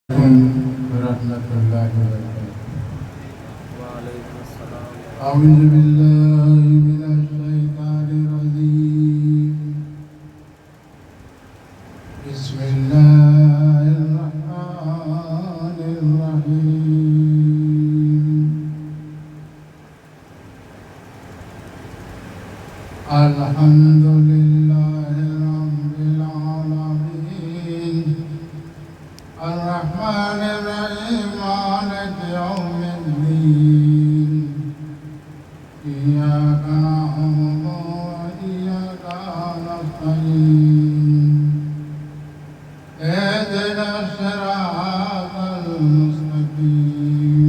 रहमतुल्लाहि व बरकातुहू। अऊज़ु बिल्लाहि मिनश शैतानिर रजीम। बिस्मिल्लाहिर रहमानिर रहीम। अल्हम्दुलिल्लाहि रब्बिल आलमीन। अर्रहमानिर रहीम मालिकि यौमिद्दीन। इय्याका नअबुदु व इय्याका नस्तईन। इहदिनस सिरातल मुस्तकीम।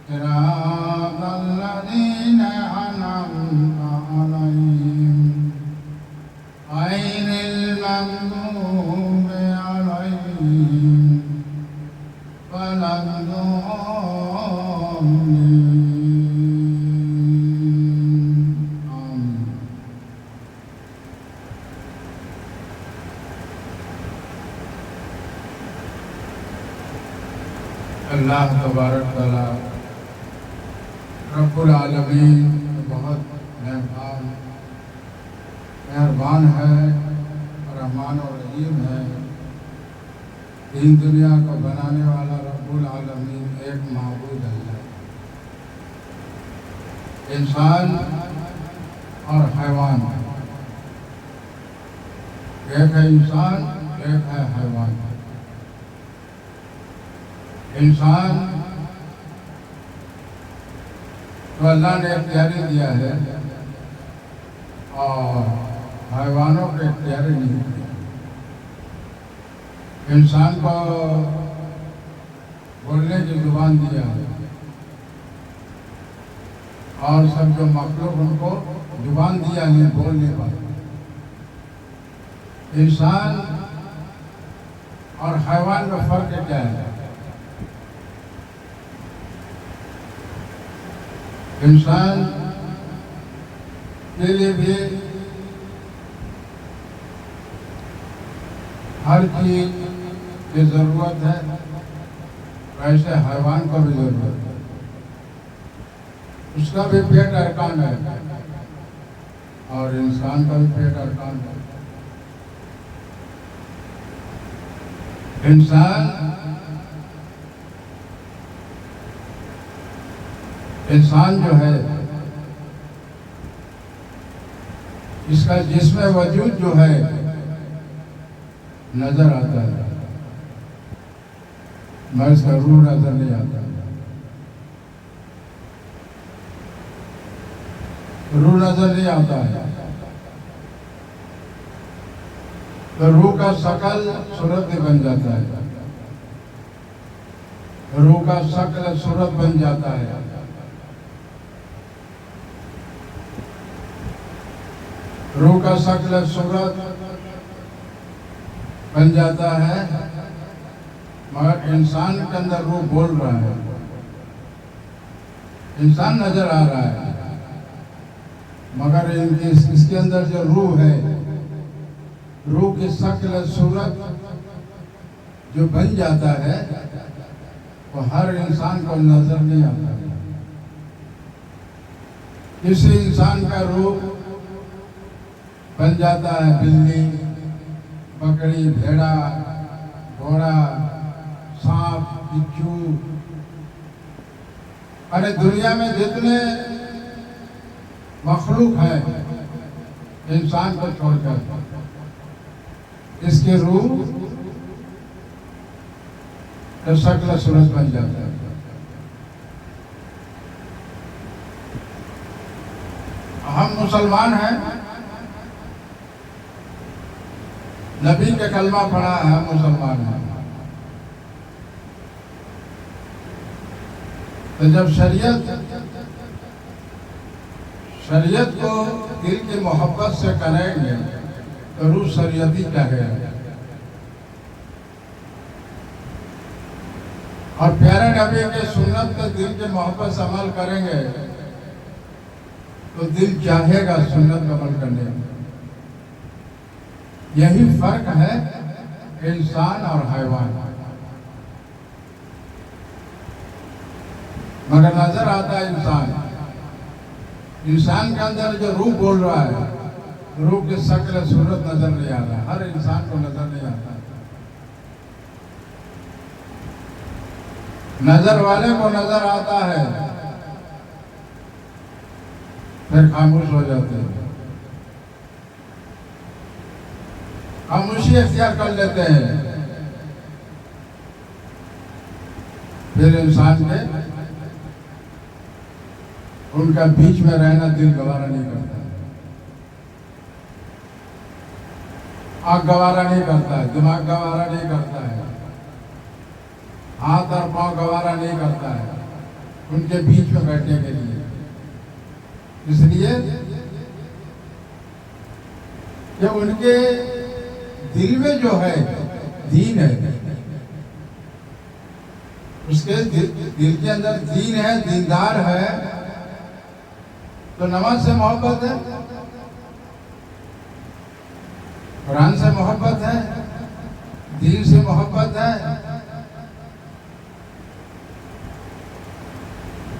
सिरातल लज़ीना अनअमता अलैहिम गैरिल मग़्दूबि अलैहिम वलद्दोल्लीन। आमीन। अल्लाह तबारक तआला रब्बुल आलमीन बहुत मेहरबान है, रहमान और रहीम है। दीन दुनिया को बनाने वाला रब्बुल आलमीन एक माबूद अल्लाह, इंसान और हैवान। एक है इंसान, एक है हैवान। इंसान तो अल्लाह ने इख्तियारी दिया है और हैवानों को इख्तियारी नहीं दिया। इंसान को बोलने की जुबान दिया है और सब जो मखलूक उनको जुबान दिया नहीं, बोल नहीं पाते। इंसान और हैवान का फर्क क्या है? इंसान के लिए भी हर चीज की जरूरत है, वैसे हैवान को भी जरूरत है। उसका भी पेट अरकान है और इंसान का भी पेट अरकान है। इंसान जो है, इसका जिस्म वजूद जो है नजर आता है, मगर इसका रूह नजर नहीं आता। रूह नजर नहीं आता है तो रूह का शकल सूरत बन जाता है, रूह का शक्ल सूरत बन जाता है। रूह का शक्ल सूरत बन जाता है, मगर इंसान के अंदर रूह बोल रहा है। इंसान नजर आ रहा है, मगर इसके अंदर जो रूह है, रूह की शक्ल सूरत जो बन जाता है वो हर इंसान को नजर नहीं आता। किसी इंसान का रूह बन जाता है बिल्ली, बकरी, भेड़ा, घोड़ा, सांप, बिच्छू। अरे दुनिया में जितने मखलूक हैं इंसान को छोड़कर, इसकी रूह तो शक्ल सूरत बन जाता है। हम मुसलमान हैं, नबी का कलमा पढ़ा है, मुसलमान है। तो जब शरीयत को दिल की मोहब्बत से करेंगे तो रूह शरीयती कहेगा। और प्यारे नबी के सुन्नत पे दिल की मोहब्बत से अमल करेंगे तो दिल चाहेगा सुन्नत पे अमल करने में। यही फर्क है इंसान और हैवान। मगर नजर आता है इंसान। इंसान के अंदर जो रूप बोल रहा है, रूप की शक्ल सूरत नजर नहीं आ रहा, हर इंसान को नजर नहीं आता। नजर वाले को नजर आता है, फिर खामोश हो जाते हैं, खामोशी इख्तियार कर लेते हैं। फिर इंसान के उनका बीच में रहना दिल गवारा नहीं करता, आंख गवारा नहीं करता है, दिमाग गवारा नहीं करता है, हाथ और पांव गवारा नहीं करता है उनके बीच में बैठने के लिए। इसलिए कि उनके दिल में जो है दीन है, उसके दिल के अंदर दीन है, दीनदार है, तो नमाज से मोहब्बत है, कुरान से मोहब्बत है, दीन से मोहब्बत है,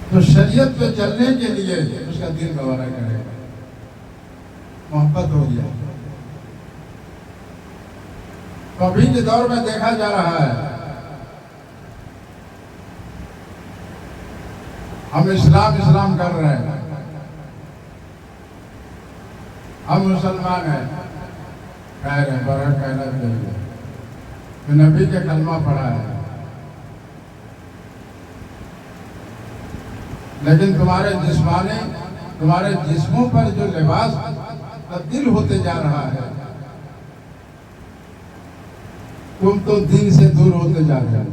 तो शरीयत पे चलने के लिए उसका दिल गवारा करेगा, मोहब्बत हो गया। तो अभी के दौर में देखा जा रहा है, हम इस्लाम इस्लाम कर रहे हैं, हम मुसलमान हैं, कह रहे हैं, बड़ा कहना चाहिए तो नबी के कलमा पढ़ा है, लेकिन तुम्हारे जिस्मानी, तुम्हारे जिस्मों पर जो लिबास तब्दील होते जा रहा है, तुम तो दीन से दूर होते जा रहे हो।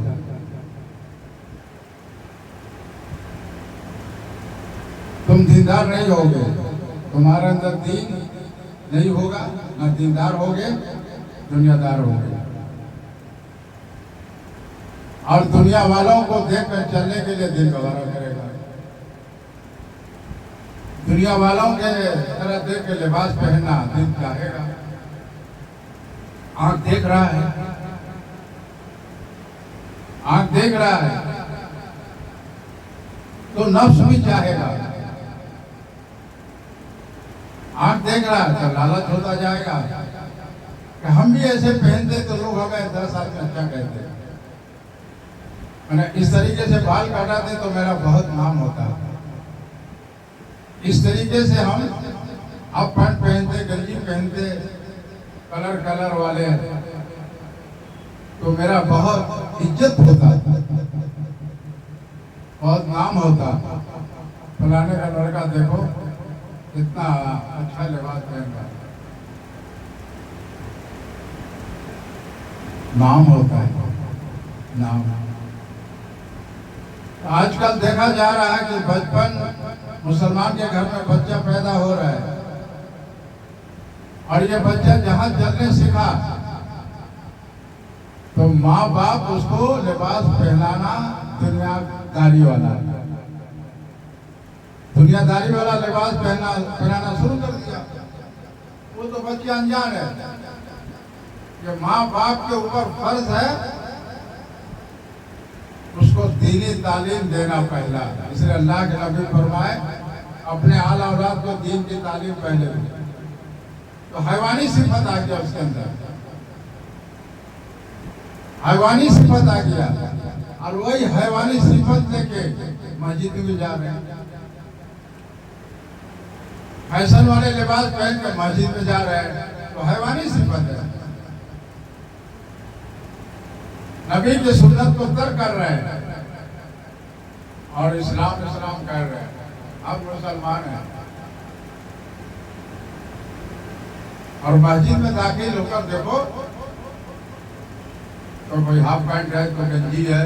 तुम दीनदार नहीं होगे, तुम्हारे अंदर दीन नहीं होगा, ना दीनदार होगे, दुनियादार होगे। और दुनिया वालों को देखकर चलने के लिए दिल गवारा करेगा, दुनिया वालों के तरह देख के लिबास पहनना दिल चाहेगा। आंख देख रहा है, आंख देख रहा है तो नफ्स भी चाहेगा, आंख देख रहा है तो लालच होता जाएगा कि हम भी ऐसे पहनते तो लोग हमें 10 आदमी अच्छा कहते, मैंने इस तरीके से बाल काटाते तो मेरा बहुत नाम होता, इस तरीके से हम अब पैंट पहनते, गंजी पहनते कलर कलर वाले तो मेरा बहुत इज्जत होता, बहुत नाम होता। फलाने का लड़का देखो इतना अच्छा लिबास पहन रहा, नाम होता है, नाम। आजकल देखा जा रहा है कि बचपन मुसलमान के घर में बच्चा पैदा हो रहा है और ये बच्चा जहां चलने सीखा तो माँ बाप उसको लिबास पहनाना दुनियादारी वाला लिबास पहनाना शुरू कर दिया। वो तो बच्चे अनजान है कि माँ बाप के ऊपर फर्ज है उसको दीनी तालीम देना पहला, इसलिए अल्लाह के नबी फरमाए अपने आला औलाद को दीन की तालीम पहले दे। तो हैवानी सिफत आ गया उसके अंदर, हैवानी सिफत आ गया और वही हैवानी सिफत लेके मस्जिद में भी जा रहे हैं, फैशन वाले लिबास पहन के मस्जिद में जा रहे हैं, तो हैवानी सिफत है। नबी की सुन्नत को तर्क कर रहे हैं और इस्लाम इस्लाम कर रहे हैं। अब मुसलमान हैं और मस्जिद में दाखिल होकर देखो तो कोई हाफ पैंट है तो गंजी है,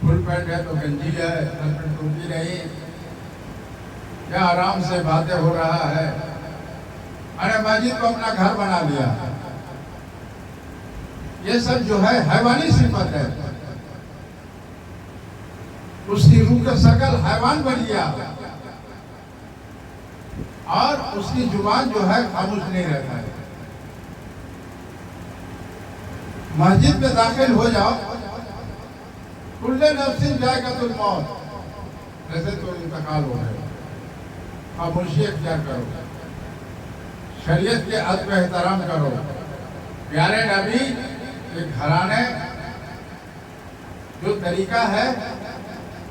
फुल पैंट है तो गंजी है, टोपी नहीं, क्या आराम से बातें हो रहा है। अरे मस्जिद को अपना घर बना लिया, ये सब जो है हैवानी सिफत है, उसकी रूह का शकल हैवान बन गया और उसकी जुबान जो है खामोश नहीं रहता है। मस्जिद में दाखिल हो जाओ, कुल्ले नफ्सिन जाएगातुल मौत, जैसे तो इंतकाल हो गए, खामोशी अख्तियार करो, शरीयत के अदब एहतराम करो, प्यारे नबी के घराने जो तरीका है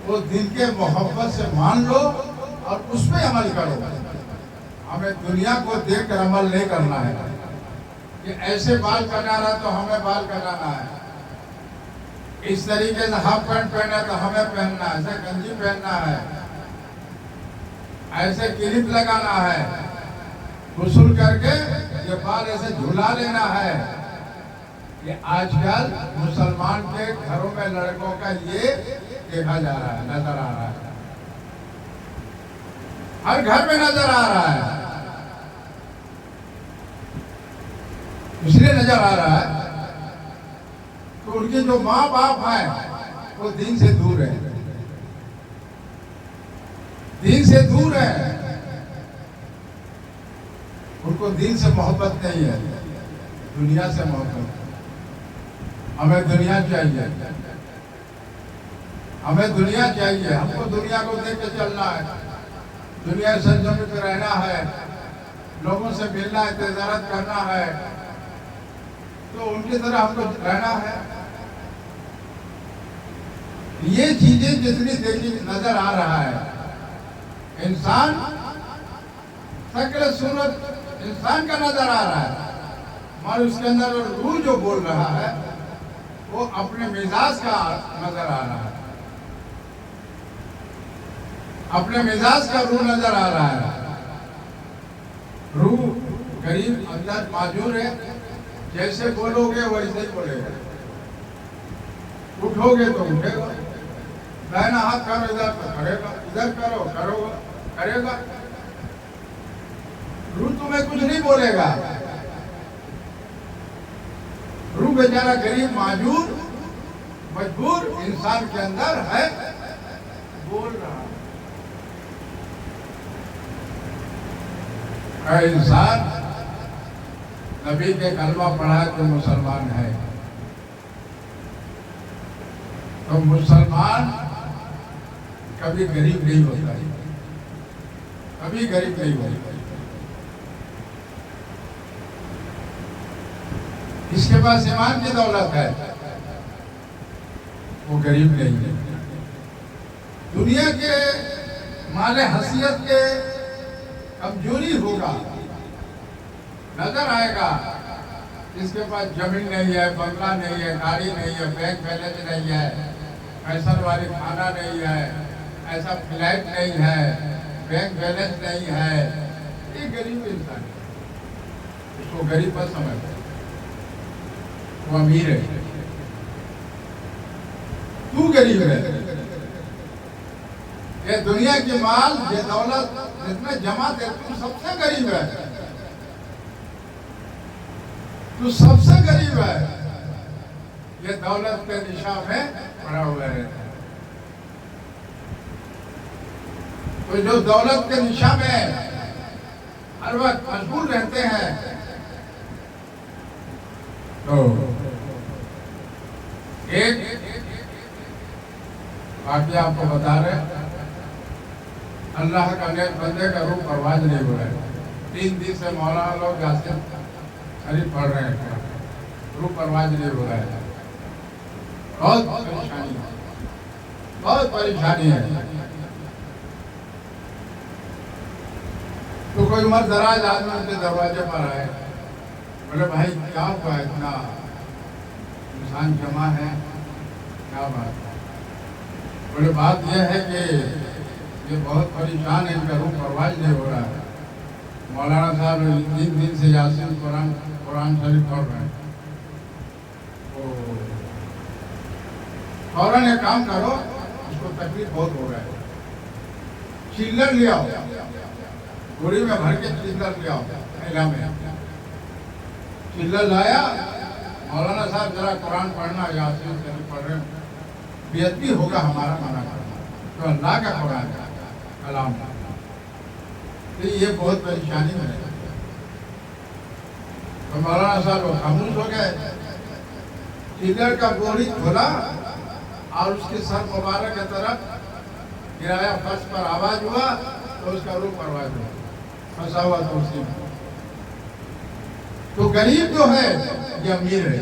वो दिन के मोहब्बत से मान लो और उस पर अमल करो। हमें दुनिया को देख कर अमल नहीं करना है कि ऐसे बाल कटाना तो हमें बाल कटाना है, इस तरीके से हाफ पैंट पहना तो हमें पहनना है, ऐसे गंजी पहनना है, ऐसे क्लिप लगाना है, गुस्ल करके ये बाल ऐसे झुला लेना है। ये आजकल मुसलमान के घरों में लड़कों का ये देखा जा रहा है, नजर आ रहा है, हर घर में नजर आ रहा है। इसलिए नजर आ रहा है तो उनके जो माँ बाप हैं वो दीन से दूर है, दीन से दूर है, उनको दीन से मोहब्बत नहीं है, दुनिया से मोहब्बत। हमें दुनिया चाहिए, हमें दुनिया चाहिए, हमको दुनिया को देख के चलना है, दुनिया से जमित रहना है, लोगों से मिलना है, तिजारत करना है, तो उनकी तरह हमको रहना है। ये चीजें जितनी देखी नजर आ रहा है, इंसान शक्ल सूरत इंसान का नजर आ रहा है, मगर उसके अंदर रूह जो बोल रहा है वो अपने मिजाज का नजर आ रहा है, अपने मिजाज का रूह नजर आ रहा है। रूह गरीब अंदर माजूर है, जैसे बोलोगे वैसे ही बोलेगा, उठोगे तो उठेगा, दाहिना हाथ करो इधर तो करेगा, इधर करो करेगा। रूह तुम्हें कुछ नहीं बोलेगा, रूह बेचारा गरीब माजूर मजबूर इंसान के अंदर है, बोल रहा है। इंसान नबी के कलमा पढ़ा जो मुसलमान है, तो मुसलमान कभी गरीब नहीं होता, कभी गरीब नहीं होता। इसके पास ईमान की दौलत है, वो गरीब नहीं है। दुनिया के माले हसीयत के कमजोरी होगा, नजर आएगा, जिसके पास जमीन नहीं है, बंगला नहीं है, गाड़ी नहीं है, बैंक बैलेंस नहीं है, फैशन वाली खाना नहीं है, ऐसा फ्लैट नहीं है, बैंक बैलेंस नहीं है, ये गरीब इंसान है। उसको गरीब मत समझते, वो अमीर है, तू गरीब है। ये दुनिया की माल ये दौलत जितने जमा थे, तू सबसे गरीब है, तू सबसे गरीब है। ये दौलत के दिशा में पड़ा हुआ है, तो जो दौलत के दिशा में हर वक्त मशगूल रहते हैं, तो एक बाकी आपको बता रहे, अल्लाह का नेक बंदे का रूह परवाज नहीं हो रहा है। 3 दिन से मौलाना लोग यासीन शरीफ पढ़ रहे हैं, रूह परवाज नहीं हो रहा है, बहुत परेशानी है, बहुत परेशानी है। तो कोई उम्र दराज आदमी उनके दरवाजे पर आए, बोले भाई क्या हुआ, इतना इंसान जमा है, क्या बात है? बोले बात यह है कि ये बहुत परेशान है, इनका रूह परवाज नहीं हो रहा है। मौलाना साहब 3 दिन से यासीन कुरान शरीफ पढ़ रहे हैं। तो फौरन एक काम करो, उसको तकलीफ बहुत हो रहा है, चिल्लर ले आओ, गोरी में भर के चिल्लर ले आओ, थैला में चिल्लर लाया। मौलाना साहब जरा कुरान पढ़ना, यासीन शरीफ पढ़ रहे हैं, बेअदबी होगा हमारा मना करना, तो अल्लाह का कुरान का कलाम, तो ये बहुत परेशानी में है। तो मौलाना साहब खामोश हो गए, चिल्लर का बोरी खोला और उसके सर मुबारक की तरफ गिराया, फर्श पर आवाज हुआ तो उसका रूह परवाज हुआ, फंसा हुआ तो उसी में। तो गरीब जो है ये अमीर है।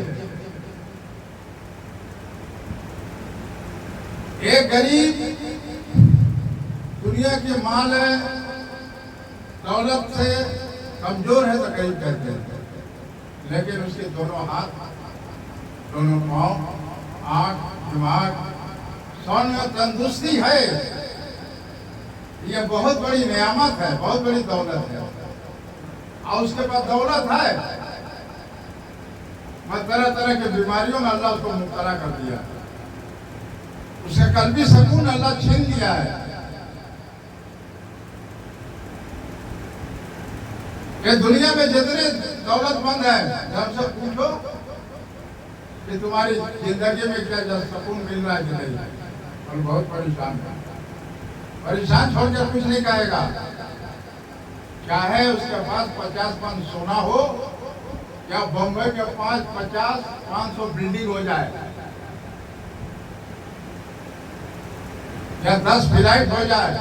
एक गरीब दुनिया के माल है, दौलत से कमजोर है तो गरीब कहते हैं, लेकिन उसके दोनों हाथ, दोनों पांव, आंख, दिमाग, सोने तंदुरुस्ती है, ये बहुत बड़ी नियामत है, बहुत बड़ी दौलत है। और उसके पास दौलत है, मैं तरह तरह की बीमारियों में अल्लाह उसको मुब्तला कर दिया, उसका कल्बी सुकून अल्लाह छीन लिया है। ये दुनिया में जितने दौलतमंद है, जब से पूछो कि तुम्हारी जिंदगी में क्या सुकून मिल रहा है कि नहीं, और बहुत परेशान है, परेशान छोड़कर कुछ नहीं कहेगा। चाहे उसके पास 50 मन सोना हो या बम्बई के 500 बिल्डिंग हो जाए या 10 फ्लाइट हो जाए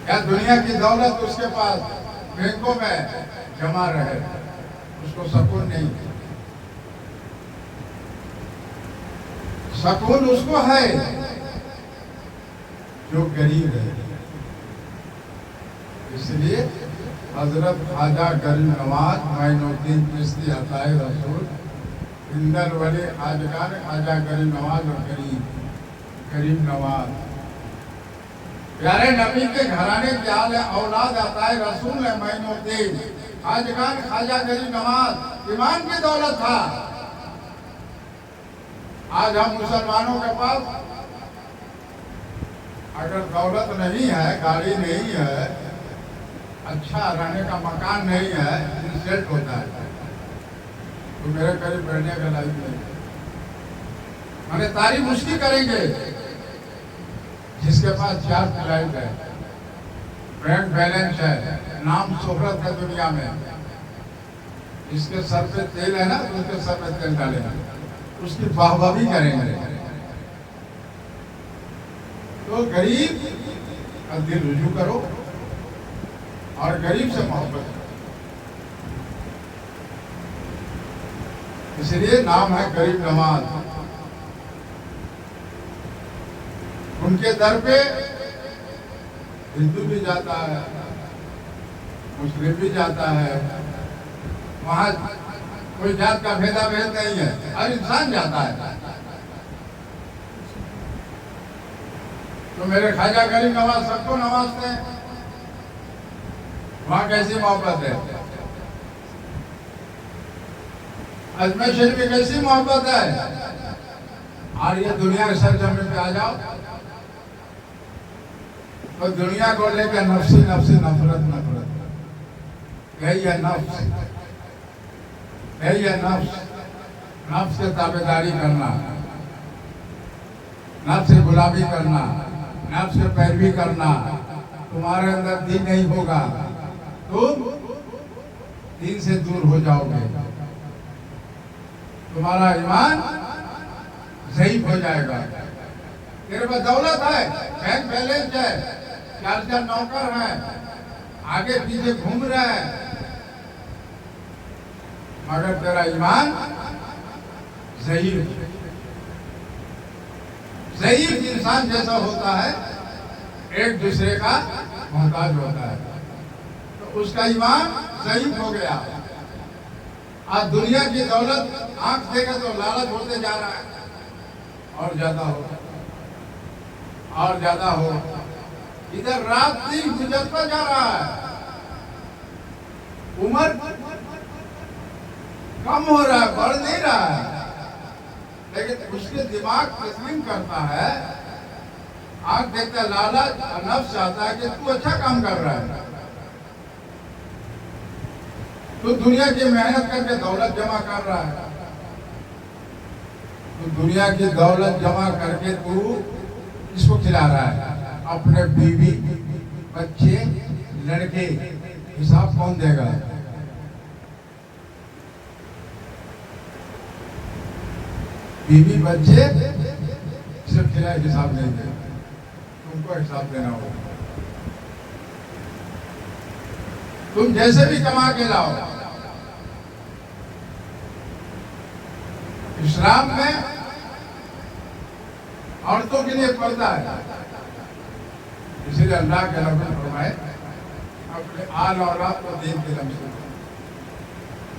या दुनिया की दौलत उसके पास बैंकों में जमा रहे, उसको सुकून नहीं। सुकून उसको है जो गरीब है। इसलिए हजरत ख्वाजा गरीब नवाज मोइनुद्दीन चिश्ती अताए रसूल इंदर वली खाजगान ख्वाजा गरीब नवाज और गरीब नवाज प्यारे नबी के घराने के आले औलाद अताए रसूल है मोइनुद्दीन खाजगान ख्वाजा गरीब नवाज। ईमान की दौलत था। आज हम मुसलमानों के पास अगर दौलत नहीं है, गाड़ी नहीं है, अच्छा रहने का मकान नहीं है, इंसल्ट होता है, तो मेरे करीब बैठने का लायक नहीं। मैंने तारीफ उसकी करेंगे जिसके पास 4 फ्लाइट है, बैंक बैलेंस है, नाम शोहरत है दुनिया में। जिसके सर पे तेल है ना, तो उसके सर पे तेल डालेंगे, उसकी वाहवाही करेंगे। तो गरीब का दिल रुजू करो और गरीब से मोहब्बत करो। इसलिए नाम है गरीब नवाज। उनके दर पे हिंदू भी जाता है, मुस्लिम भी जाता है, वहां कोई जात का भेदाभेद नहीं है, हर इंसान जाता है। तो मेरे ख्वाजा गरीब नवाज सबको नवाजते हैं। वहां कैसी मोहब्बत है, अजमेर शरीफ में कैसी मोहब्बत है। और ये दुनिया के सरजमीन पे आ जाओ तो दुनिया को लेकर नफसी नफसी नफरत, यही है नफ्स, यही है नफ्स। नफ्स से ताबेदारी करना, नफ्स से गुलामी करना, नफ्स से पैरवी करना। तुम्हारे अंदर दीन नहीं होगा, तुम दीन से दूर हो जाओगे, तुम्हारा ईमान ज़ईफ हो जाएगा। तेरे पास दौलत है, बैंक बैलेंस है, 4 नौकर हैं, आगे पीछे घूम रहे हैं, मगर तेरा ईमान ज़ईफ इंसान जैसा होता है, एक दूसरे का मोहताज होता है, तो उसका ईमान ज़ईफ हो गया। आज दुनिया की दौलत आंख देगा तो लालच होते जा रहा है, और ज्यादा हो, और ज्यादा हो। इधर रात दिन गुजरता जा रहा है, उम्र कम हो रहा है, बढ़ नहीं रहा है, लेकिन उसके दिमाग तस्लीम करता है, आंख देखता लालच और नफ्स चाहता है कि तू अच्छा काम कर रहा है, तो दुनिया की मेहनत करके दौलत जमा कर रहा है, तो दुनिया की दौलत जमा करके तू इसको खिला रहा है, अपने बीवी बच्चे लड़के, हिसाब कौन देगा? बीवी बच्चे सिर्फ खिला हिसाब नहीं दे, तुमको हिसाब देना होगा। तुम जैसे भी कमा के लाओ, इस्लाम में औरतों के लिए पर्दा है, इसलिए अल्लाह के रसूल फरमाए अपने आल औलाद को दीन की इल्म सिखाओ।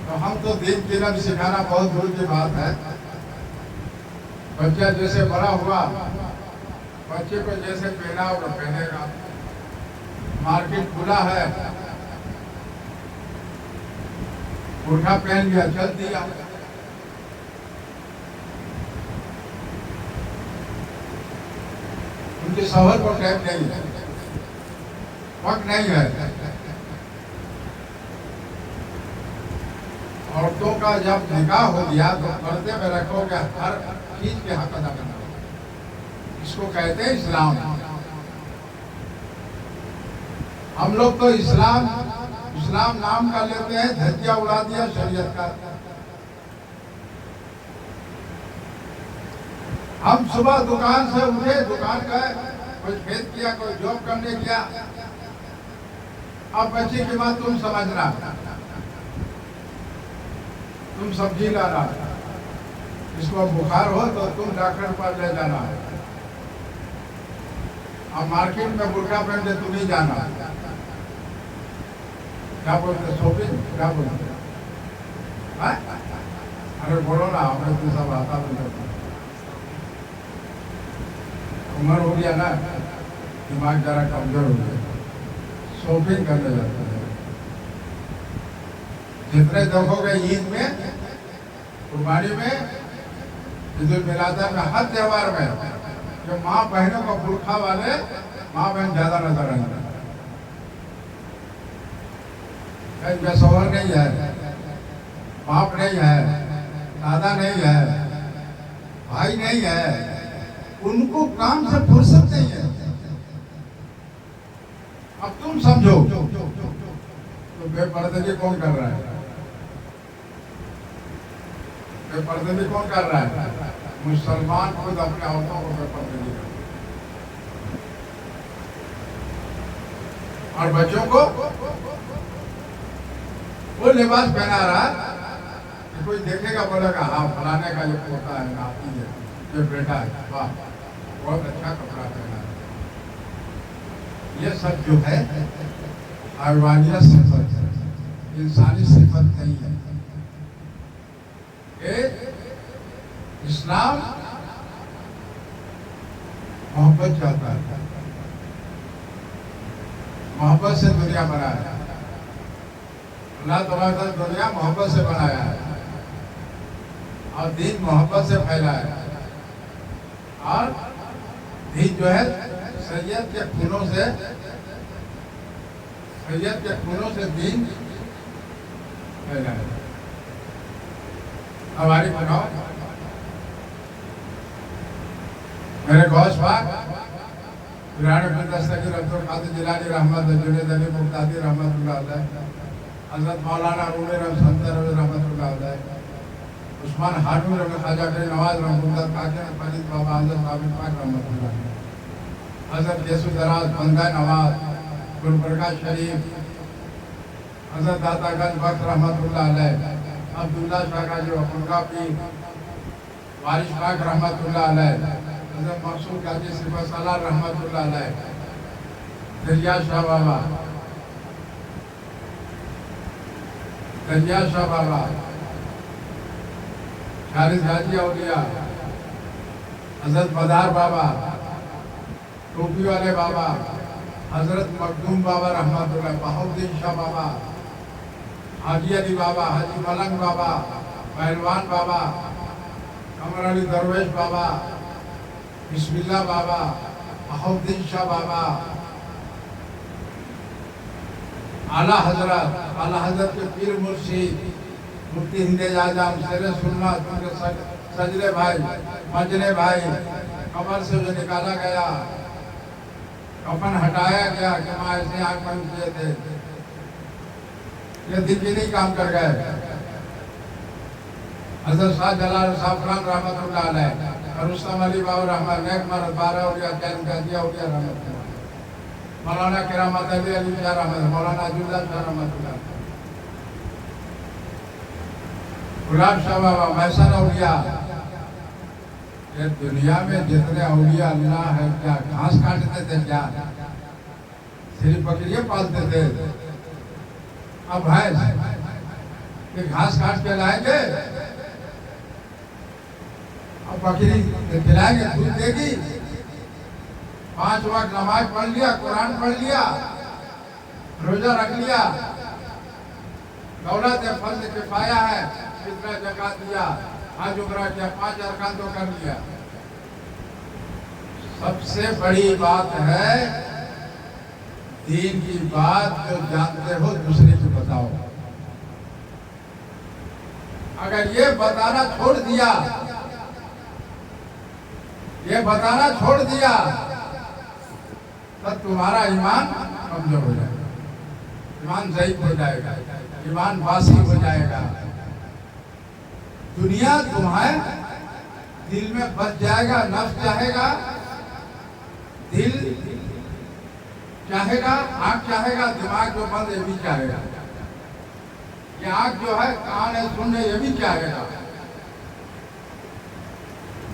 तो हम तो दीन की इल्म सिखाना बहुत दूर की बात है। बच्चा जैसे बड़ा हुआ, बच्चे को जैसे पहना वो पहनेगा। मार्केट खुला है, बुर्खा पहन लिया, चल दिया। उनके शौहर को टाइम नहीं है, वक्त नहीं है। औरतों का जब निकाह हो गया तो पर्दे में रखोगे, हर चीज के हक अदा करना होगा। इसको कहते हैं इस्लाम। हम लोग तो इस्लाम नाम का लेते हैं, धज्जिया उड़ा दिया शरीयत का। हम सुबह दुकान से उठे, दुकान गए, कोई खेत किया, कोई जॉब करने गया। अब बच्चे की बात तुम समझना, तुम सब्जी लाना, इसको बुखार हो तो तुम डॉक्टर पर ले जाना। अब मार्केट में बुर्का पहन के तुम ही जाना। क्या बोलते शॉपिंग, क्या बोलते? अरे बोलो ना, हमें तो सब आता बोलते। उम्र हो गया ना, दिमाग जरा कमजोर हो गया, शॉपिंग करने जाते हैं। जितने देखोगे ईद में, कुर्बानी में, ईद उल मिलाद में, हर त्योहार में जो माँ बहनों को बुर्खा वाले माँ बहन ज्यादा नजर आएंगे। इनका शौहर नहीं है, बाप नहीं है, दादा नहीं है, भाई नहीं है, उनको काम से फुर्सत नहीं है। अब तुम समझो तो बेपर्दगी कौन कर रहा है? बेपर्दगी कौन कर रहा है? मुसलमान खुद अपने औरतों को बेपर्दगी कर, और बच्चों को वो लिबास पहना रहा कि कोई देखेगा बोलेगा हाँ फलाने का ये पोता है, नाती है, ये बेटा है, वाह बहुत अच्छा कपड़ा पहना है। ये सब जो है हैवानियत सिफत है, इंसानी सिफत नहीं है। इस्लाम मोहब्बत चाहता है, मोहब्बत से दुनिया बनाया है। अल्लाह तबारक व तआला दुनिया मोहब्बत से बनाया है और दीन मोहब्बत से फैला है। और दीन जो है सैयद के खूनों से दीन फैला है। हमारी बनाओ मेरे गौस पाक पुराने दस्तगीर अब्दुल कादिर जिलानी रहमत, जुनैद अली मुक्तादी रहमतुल्लाह अलैह, हज़रत मौलाना रूमी रहमतुल्लाह अलैह, उस्मान हारून रहमत, ख्वाजा करीम नवाज रहमतुल्लाह, काके फरीद बाबा हज़रत आबिद पाक रहमतुल्लाह, हज़रत यसु दराज बंदा नवाज, गुलबर्गा शरीफ, हज़रत दातागंज वक्त रहमतुल्लाह अलैह, अब्दुल्ला शाह का जो अब्दुल्ला पीर, वारिस पाक रहमतुल्लाह अलैह, हज़रत मकसूद काजी सिफा सलाह रहमतुल्लाह अलैह, दरिया शाह बाबा, शारिद गाजी औलिया, हज़रत मदार बाबा, टोपी वाले बाबा, हज़रत मखदूम बाबा रहमतुल्लाह, बहाउद्दीन शाह बाबा, हाजी अली बाबा, हाजी मलंग बाबा, पहलवान बाबा, कमर अली दरवेश बाबा, बिस्मिल्लाह बाबा, बहाउद्दीन शाह बाबा, आला हजरत के पीर मुर्शिद मुफ्ती हिंद आजम शेर सुन्नत, उनके सजरे भाई, मजने भाई, कब्र से जो निकाला गया, कफन हटाया गया कि माँ ऐसे आंख बंद किए थे, ये दिल भी नहीं काम कर गए। हज़रत शाह जलाल साफरान रहमतुल्लाह अलैह, रुस्तम अली बाबू रहमान नेक मरद 12 औलिया जन्म कर दिया औलिया रहमत मौलाना किरामत अली अली शाह रहमत मौलाना अब्दुल्ला शाह रहमत गुलाब शाह बाबा मैसन औलिया। ये दुनिया में जितने औलिया अल्लाह है क्या घास काटते थे क्या सिर्फ बकरियां पालते थे? अब भैंस कि घास काट के लाएंगे अब बकरी खिलाएंगे दूध देगी। 5 वक्त नमाज पढ़ लिया कुरान पढ़ लिया रोजा रख लिया दौलत फर्ज किफाया है कितना ज़कात दिया हज उम्रा किया 5 अरकान तो कर लिया। सबसे बड़ी बात है दीन की बात जो जानते हो दूसरे को बताओ। अगर ये बताना छोड़ दिया तो तुम्हारा ईमान कमजोर हो जाएगा ईमान ज़ईफ हो जाएगा ईमान वासी हो जाएगा। दुनिया तुम्हारे दिल में बस जाएगा नफ्स चाहेगा दिल चाहेगा आँख चाहेगा दिमाग जो बंद ये भी चाहेगा ये आँख जो है कान है सुनने ये भी चाहेगा।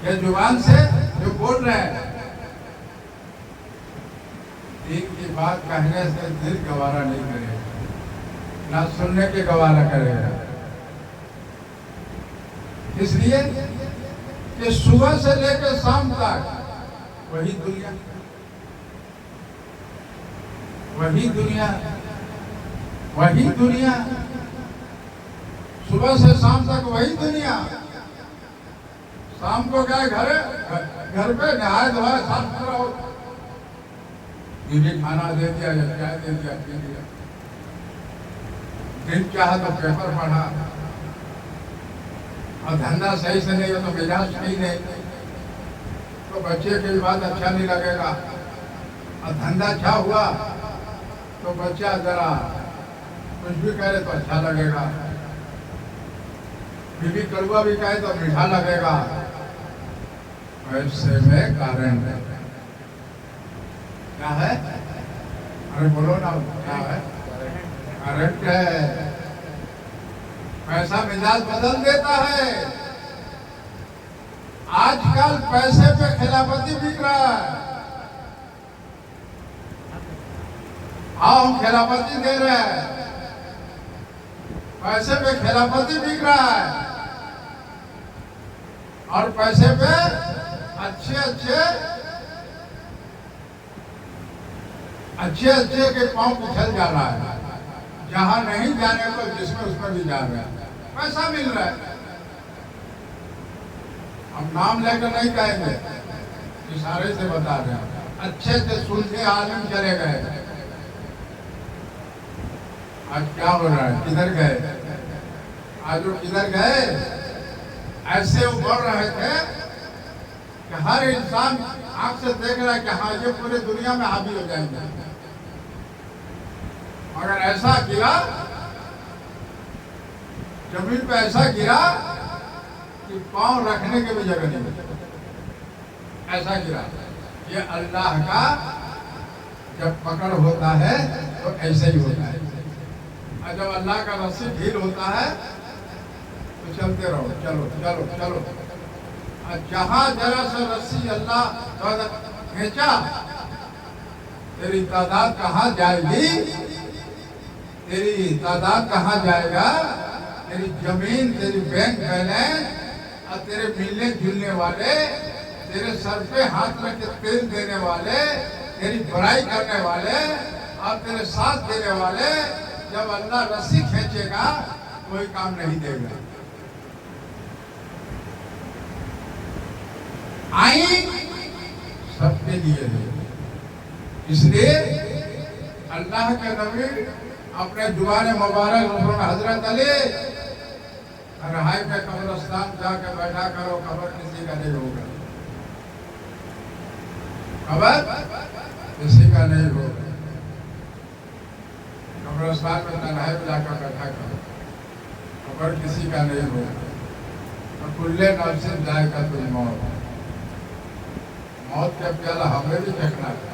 ये जुबान से जो बोल रहे हैं दीन की बात कहने से दिल गवारा नहीं करेगा ना सुनने के गवारा करेगा। इसलिए कि सुबह से लेकर शाम तक वही दुनिया सुबह से शाम तक वही दुनिया। शाम को गए घर पे नहाए धोए साफ सुथरा हो दीदी खाना दे दिया या चाय दे दिया पी दिया। दिन चाहा तो पेपर पढ़ा और धंधा सही से नहीं हो तो मिजाज सही नहीं तो बच्चे की बात अच्छा नहीं लगेगा और धंधा अच्छा हुआ तो बच्चा जरा कुछ भी करे तो अच्छा लगेगा बीवी कड़वा भी कहे तो मीठा लगेगा। ऐसे में कारण है क्या है अरे बोलो ना क्या है करंट है। पैसा मिजाज बदल देता है। आजकल पैसे पे खिलाफती बिक रहा है। हम खिलाफती दे रहे हैं पैसे पे खिलाफती बिक रहा है और पैसे पे अच्छे के पांव पिछल जा रहा है। जहां नहीं जाने को जिसमें उसमें भी जा रहा है पैसा मिल रहा है। हम नाम लेकर नहीं कहेंगे इशारे से बता रहे हैं। अच्छे से सुलझे आदमी चले गए। आज क्या हो रहा है किधर गए आज वो किधर गए? ऐसे उभर रहे थे कि हर इंसान आंख से देख रहा है कि हाँ ये पूरे दुनिया में हावी हो जाएंगे। अगर ऐसा गिरा जमीन पे ऐसा गिरा कि पांव रखने के भी जगह नहीं मिली ऐसा गिरा। ये अल्लाह का जब पकड़ होता है तो ऐसे ही होता है। और जब अल्लाह का रस्सी ढील होता है तो चलते रहो चलो चलो चलो। और जहां जरा से रस्सी अल्लाह खींचा तेरी तादाद कहाँ जाएगी? तेरी तादाद कहाँ जाएगा? तेरी जमीन तेरी बैंक बैलेंस और तेरे मिलने जुलने वाले तेरे सर पे हाथ रख के तेल देने वाले तेरी बुराई करने वाले और तेरे साथ देने वाले जब अल्लाह रस्सी खींचेगा कोई काम नहीं देगा। आईन सबके लिए है। इसलिए अल्लाह के नबी अपने जुबान मुबारक हजरत अली रहाई में कब्रिस्तान जाकर बैठा करो खबर किसी का नहीं होगा। खबर किसी का नहीं होगा। कब्रिस्तान में तन्हाई में जाकर बैठा करो खबर किसी का नहीं होगा। कुल्ले नफ्सिन जायकातुल मौत मौत का प्याला हमें भी चखना है,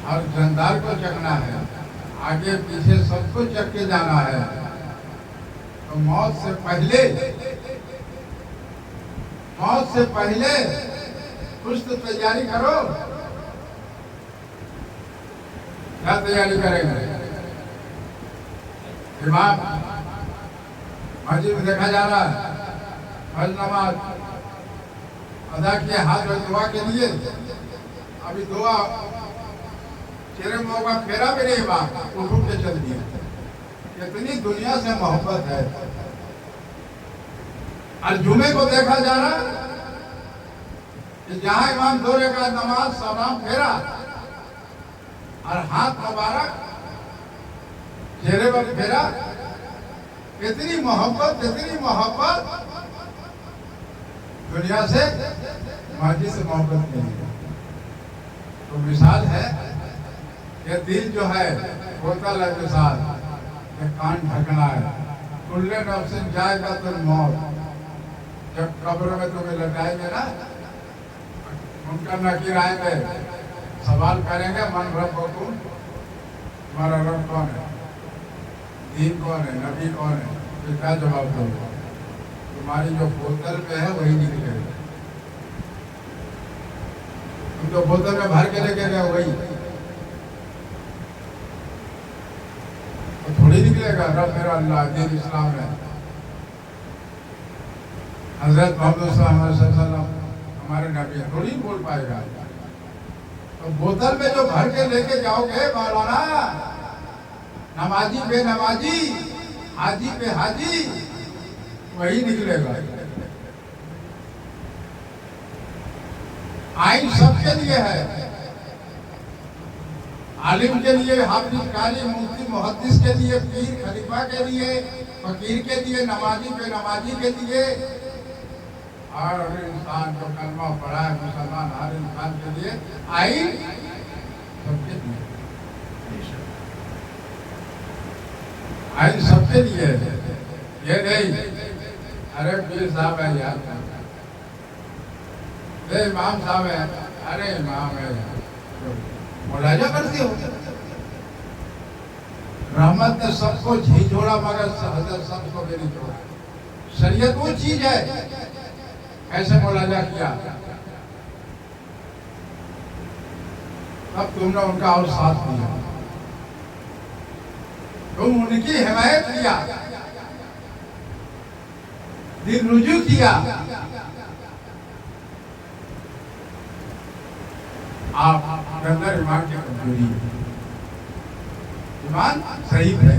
हर जानदार को चखना है, आगे पीछे सबको चख के जाना है। तो मौत से पहले कुछ तो तैयारी करो। क्या तैयारी करेंगे? इमाम मस्जिद में देखा जा रहा है, फर्ज नमाज अदा किए, हाथ में दुआ के लिए, अभी दुआ चेहरे मुंह का फेरा भी नहीं हुआ, उठ के चल दिया। कितनी दुनिया से मोहब्बत है। और जुमे को देखा जा रहा कि जहां इमाम 2 रकात नमाज सलाम फेरा और हाथ मुबारक चेहरे पर फेरा, कितनी मोहब्बत दुनिया से, मस्जिद से मोहब्बत नहीं है। तो मिसाल है ये दिल जो है बोतल है, मिसाल ये कान ढकना है। कुल्ले नफ्सिन जाएगा तो मौत, जब कब्र में तुम्हें लटाएंगे ना, उनका नकीर आएंगे, सवाल करेंगे मन रब हुकुम, तुम्हारा रब कौन है, दीन कौन है, नबी कौन है? तो क्या जवाब दोगे? तुम्हारी जो बोतल में है वही निकलेगा। तुम तो बोतल में भर के लेके गए वही तो थोड़ी निकलेगा। रब मेरा अल्लाह, दीन इस्लाम है, हजरत मोहम्मद सल्लल्लाहु अलैहि वसल्लम हमारे नबी, थोड़ी बोल पाएगा। तो बोतल में जो भर के लेके जाओगे मौलाना, नमाजी पे नमाजी, हाजी पे हाजी, वही निकलेगा। आइन सबके लिए है, आलिम के लिए, हाफिज, कारी, मुफ्ती, मुहद्दिस के लिए, पीर खलीफा के लिए, फकीर के लिए, नमाजी पे नमाजी के लिए, हर इंसान जो कलमा पढ़ा है मुसलमान, हर इंसान के लिए आइन सबके लिए, आइन सबके लिए। ये नहीं अरे पीर साहब है यार, इमाम साहब है, अरे इमाम है, मुलाजा करती हो। रहमत ने सबको झिझोड़ा मगर हजरत सबको भी नहीं छोड़ा। शरीयत वो चीज है, ऐसे मुलाजा किया तब तुमने उनका और साथ दिया, तुम उनकी हिमायत किया, दिल रुजू किया। आप अंदर ईमान की कमजोरी, ईमान ज़ईफ है,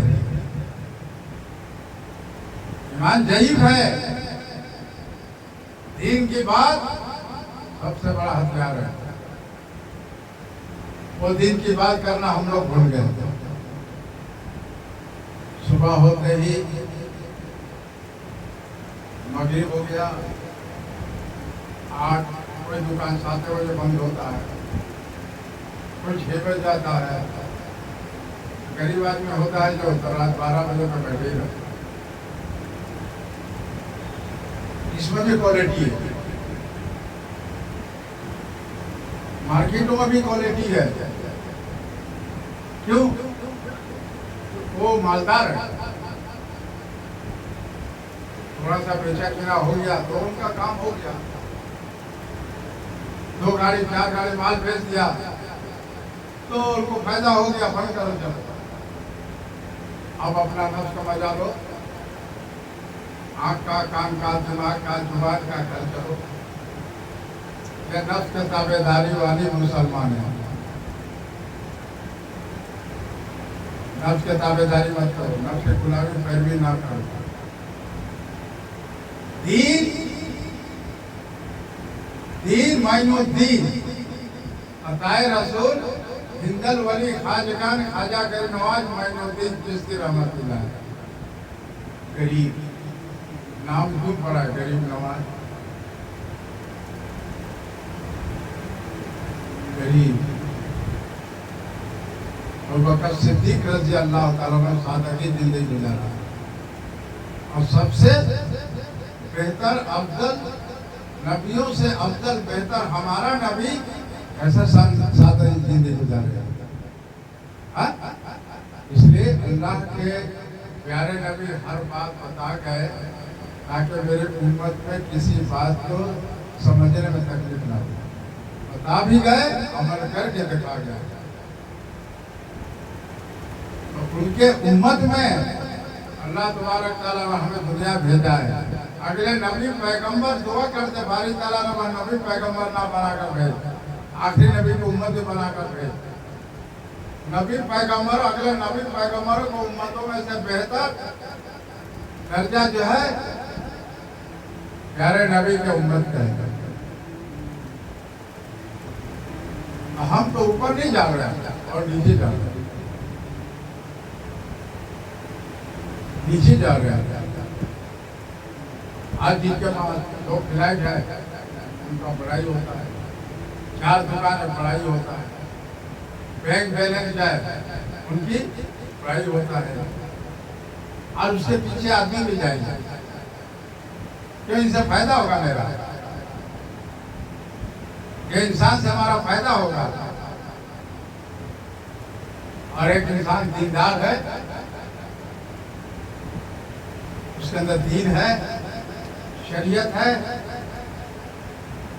ईमान ज़ईफ है। दीन की बात सबसे बड़ा हथियार है, वो दीन की बात करना हम लोग भूल गए। सुबह होते ही मगरिब हो गया, 8 कोई दुकान 7 बजे बंद होता है, कोई 6 बज जाता है। गरीब आदमी होता है जो रात 12 बजे तक बैठे ही रहता है। इसमें भी क्वालिटी है, मार्केटों में भी क्वालिटी है। क्यों? वो मालदार है, थोड़ा सा बेचा किना हो गया तो उनका काम हो गया, 2 गाड़ी 4 गाड़ी माल बेच दिया तो उनको फायदा हो गया, फंड करो चलो। अब अपना नफ्स का मजा लो, आँख का, कान का, दिमाग का, जुबान का कर चलो। ये नफ्स के ताबेदारी वाली मुसलमान है। नफ्स के ताबेदारी मत करो, नफ्स के गुलामी पैरवी ना करो। दीन माइनुद्दीन अताए रसूल हिंदल वली खाजगान खाजा कर नवाज माइनुद्दीन चिश्ती रहमतुल्लाह। गरीब नाम क्यों पड़ा, गरीब नवाज, गरीब। अबू बकर सिद्दीक रज़ी अल्लाह तआला अन्हु सादगी जिंदगी गुजारा और सबसे बेहतर अफजल नबियों से अफजल बेहतर हमारा नबी ऐसा सादा जिंदगी गुजारे। इसलिए अल्लाह के प्यारे नबी हर बात बता गए ताकि मेरे उम्मत में किसी बात को समझने में तकलीफ ना हो। बता भी गए, अमल करके दिखा गया। तो उनके उम्मत में अल्लाह तबारक तआला ने हमें दुनिया भेजा है। अगले नबी पैगंबर दुआ करते बारी ताला ने नबी पैगंबर ना बनाकर भेज, आखिरी नबी को उम्मत बनाकर भेज। नबी पैगंबर अगले नबी पैगंबरों को उम्मतों में से बेहतर दर्जा जो है प्यारे नबी के उम्मत का है। हम तो ऊपर नहीं जा रहे हैं और नीचे जा रहे हैं, नीचे जा रहे हैं। आज जिनके पास दो फ्लैट है उनका पढ़ाई होता है, 4 दुकानें पढ़ाई होता है, बैंक बैलेंस जाए उनकी पढ़ाई होता है, और उसके पीछे आदमी भी जाएंगे। क्यों? इनसे फायदा होगा मेरा, ये इंसान से हमारा फायदा होगा। और एक इंसान दीनदार है, उसके अंदर दीन है, शरीयत है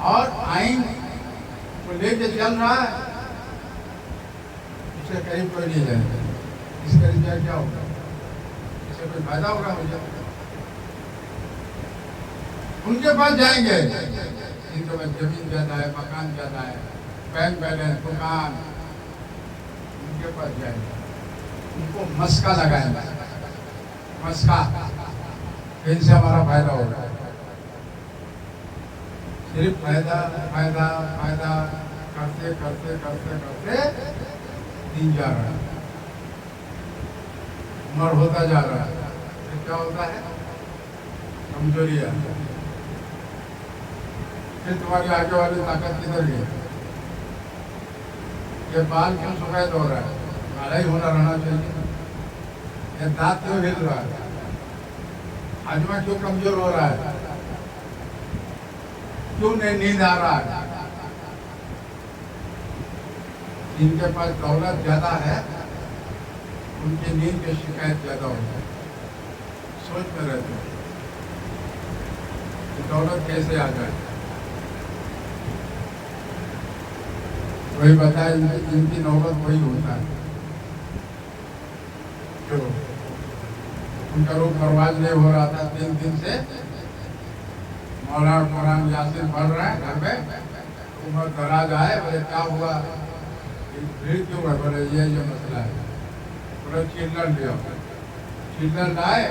और आइन को लेके चल रहा है, उसके करीब कोई नहीं जाएगा। इस करीब जाए क्या होगा? इससे कोई फायदा होगा मुझे? उनके पास जाएंगे जिनके पास जमीन ज्यादा है, मकान ज्यादा है, बैंक बैलेंस, दुकान, उनके पास जाएंगे, उनको मस्का लगाएंगे, मस्का, इनसे हमारा फायदा होगा। सिर्फ फायदा फायदा फायदा करते करते करते करते दिन जा रहा है, उम्र होता जा रहा है। तो क्या होता है? कमजोरी आ जाती है। फिर तुम्हारी आगे वाली ताकत किधर गई? ये बाल क्यों सफेद हो रहा है? काला ही होना रहना चाहिए। ये दांत क्यों हिल रहा है? हाजमा क्यों कमजोर हो रहा है? क्यों नहीं नींद आ रहा है? जिनके पास दौलत ज्यादा है उनकी नींद की शिकायत ज्यादा होती है। सोच में रहते हैं कि दौलत कैसे आ जाए। वही बताए इनकी नौबत वही होता है जो उनका रूप परवाज नहीं हो रहा था 3 दिन से। मौलाना यासिन पढ़ रहे हैं घर में, उम्र दराज आए, बोले क्या हुआ, भीड़ क्यों है? बोले ये मसला है। बोले चिल्लर लिया, चिल्लर लाए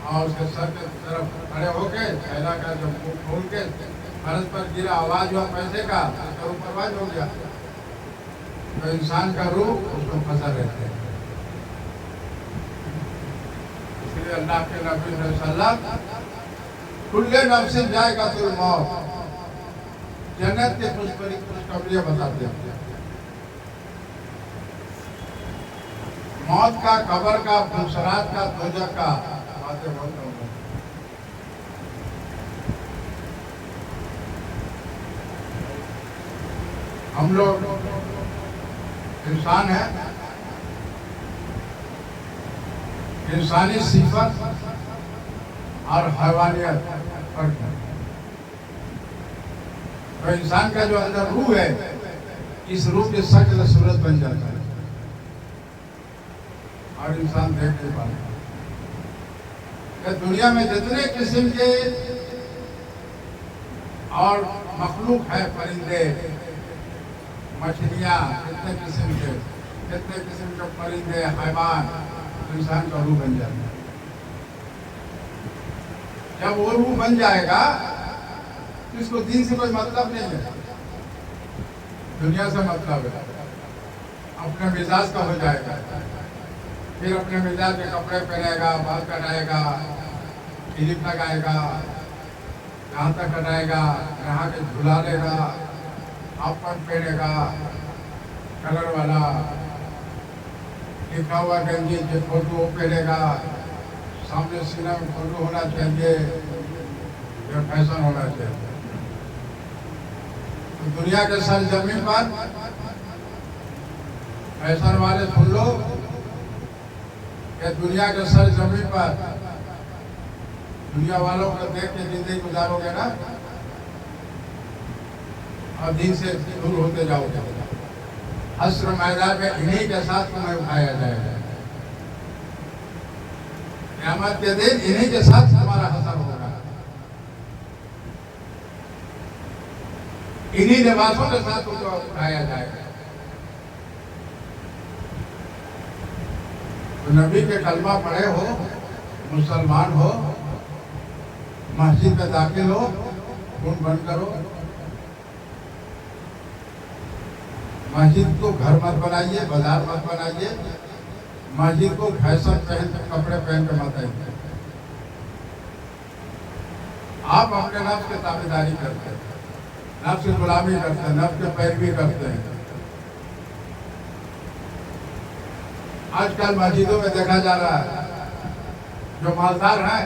और उसके सर के तरफ खड़े होके थैला का जब मुंह खोल के फर्श पर गिरा, आवाज हुआ पैसे का, उसका रूप परवाज हो गया। तो इंसान का रूप उसको फंसा रहते हैं। इसलिए अल्लाह के नबी सल्लल्लाहु कुल्ले नफ्सिन जाएगातुल मौत, जन्नत के खुशखबरी बताते हैं। मौत का, कब्र का, फुसरात का, दोजख का बातें बहुत होंगे। हम लोग इंसान है, इंसानी सिफत और हैवानियत फर्क है। तो इंसान का जो अंदर रूह है, इस रूह की शक्ल सूरत बन जाता है और इंसान देख नहीं पाता। दुनिया में जितने किस्म के और मखलूक है, परिंदे, मछलियाँ, कितने किस्म के परिंदे, हैवान, इंसान का रूह बन जाता है। जब वो रूह बन जाएगा तो इसको दीन से कोई मतलब नहीं है, दुनिया से मतलब है। अपने मिजाज का हो जाएगा, फिर अपने मिजाज के कपड़े पहनेगा, बाल कटाएगा, क्लिप लगाएगा, यहाँ तक कटाएगा, यहाँ के झुला लेगा, हाफ पहनेगा कलर वाला, लिखा हुआ गंजी जो फोटो पहनेगा, सामने सीना में फोटो होना चाहिए, यह फैशन होना चाहिए। तो दुनिया के सर जमीन पर फैशन वाले सुन लो कि दुनिया के सर जमीन पर दुनिया वालों को देख के जिंदगी गुजारोगे ना और दिन से दूर होते जाओगे। हश्र मैदान में इन्हीं के साथ तुम्हें उठाया जाएगा। क़यामत के दिन इन्हीं के साथ तुम्हारा हश्र होगा, इन्हीं लिबासों के साथ तुमको उठाया जाएगा। तो नबी के कलमा पढ़े हो, मुसलमान हो, मस्जिद में दाखिल हो, खून बंद करो। मस्जिद को घर मत बनाइए, बाजार मत बनाइए। मस्जिद को फैशन कपड़े पहन के मत आइए। आप अपने नफ्स की ताबेदारी करते हैं, नफ्स की गुलामी करते हैं, नफ्स की पैरवी करते हैं। आजकल मस्जिदों में देखा जा रहा है जो मालदार है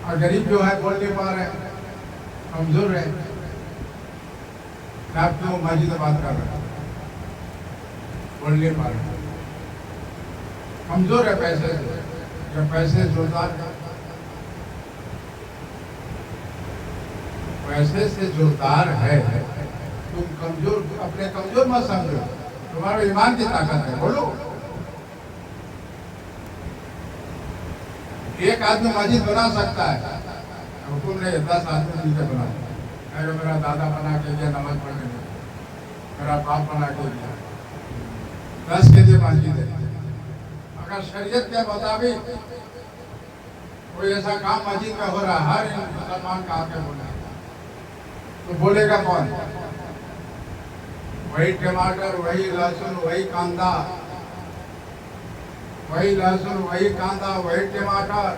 और गरीब जो है बोल नहीं पा रहे, कमजोर है। आप क्यों मस्जिद में बात कर रहे हैं? बोल नहीं पा रहे, कमजोर है पैसे से। जब पैसे जोरदार, पैसे से जोरदार है, तुम कमजोर, अपने कमजोर मत समझो। तुम्हारे ईमान की ताकत है। बोलो, एक आदमी मस्जिद बना सकता है, हुकुम ने 10 आदमी मिलकर बना। अरे मेरा दादा बना के दिया नमाज पढ़ने में, मेरा बाप बना के दिया, 10 के लिए मस्जिद है। अगर शरीयत के मुताबिक कोई ऐसा काम मस्जिद में हो रहा है, हर मुसलमान का आके बोला, तो बोलेगा कौन? वही टमाटर, वही लहसुन, वही कांदा, वही लहसुन, वही कांदा, वही टमाटर।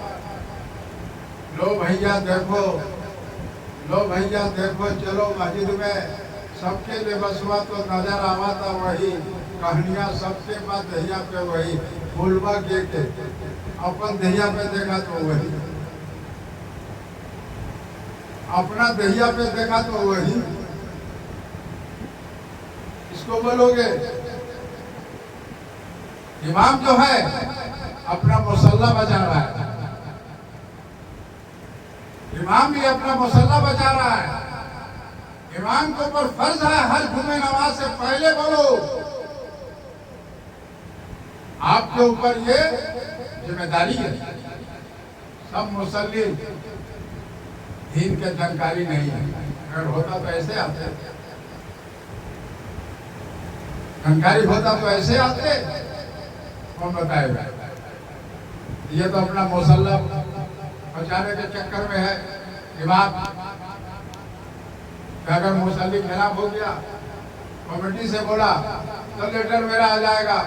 लो भैया देखो, लो भैया देखो, चलो मस्जिद में। सबके बेबसवा तो नजर आवा था वही, कहानियां सबके पास दहिया पे वही, फूलबा के अपन दहिया पे देखा तो वही, अपना दहिया पे देखा तो वही। इसको बोलोगे? इमाम जो है अपना मुसल्ला बजा रहा है, इमाम भी अपना मुसल्ला बजा रहा है। इमाम के ऊपर फर्ज है हर जुमे नमाज से पहले बोलो। आपके ऊपर ये जिम्मेदारी है। सब मुसल्ली दीन के जानकारी नहीं है। अगर होता तो ऐसे आते, जानकारी होता तो ऐसे आते, कौन बताएगा? ये तो अपना मुसल्ला बचाने के चक्कर में है। इमाम अगर मुसल्ली खराब हो गया, कमेटी से बोला तो लेटर मेरा आ जाएगा,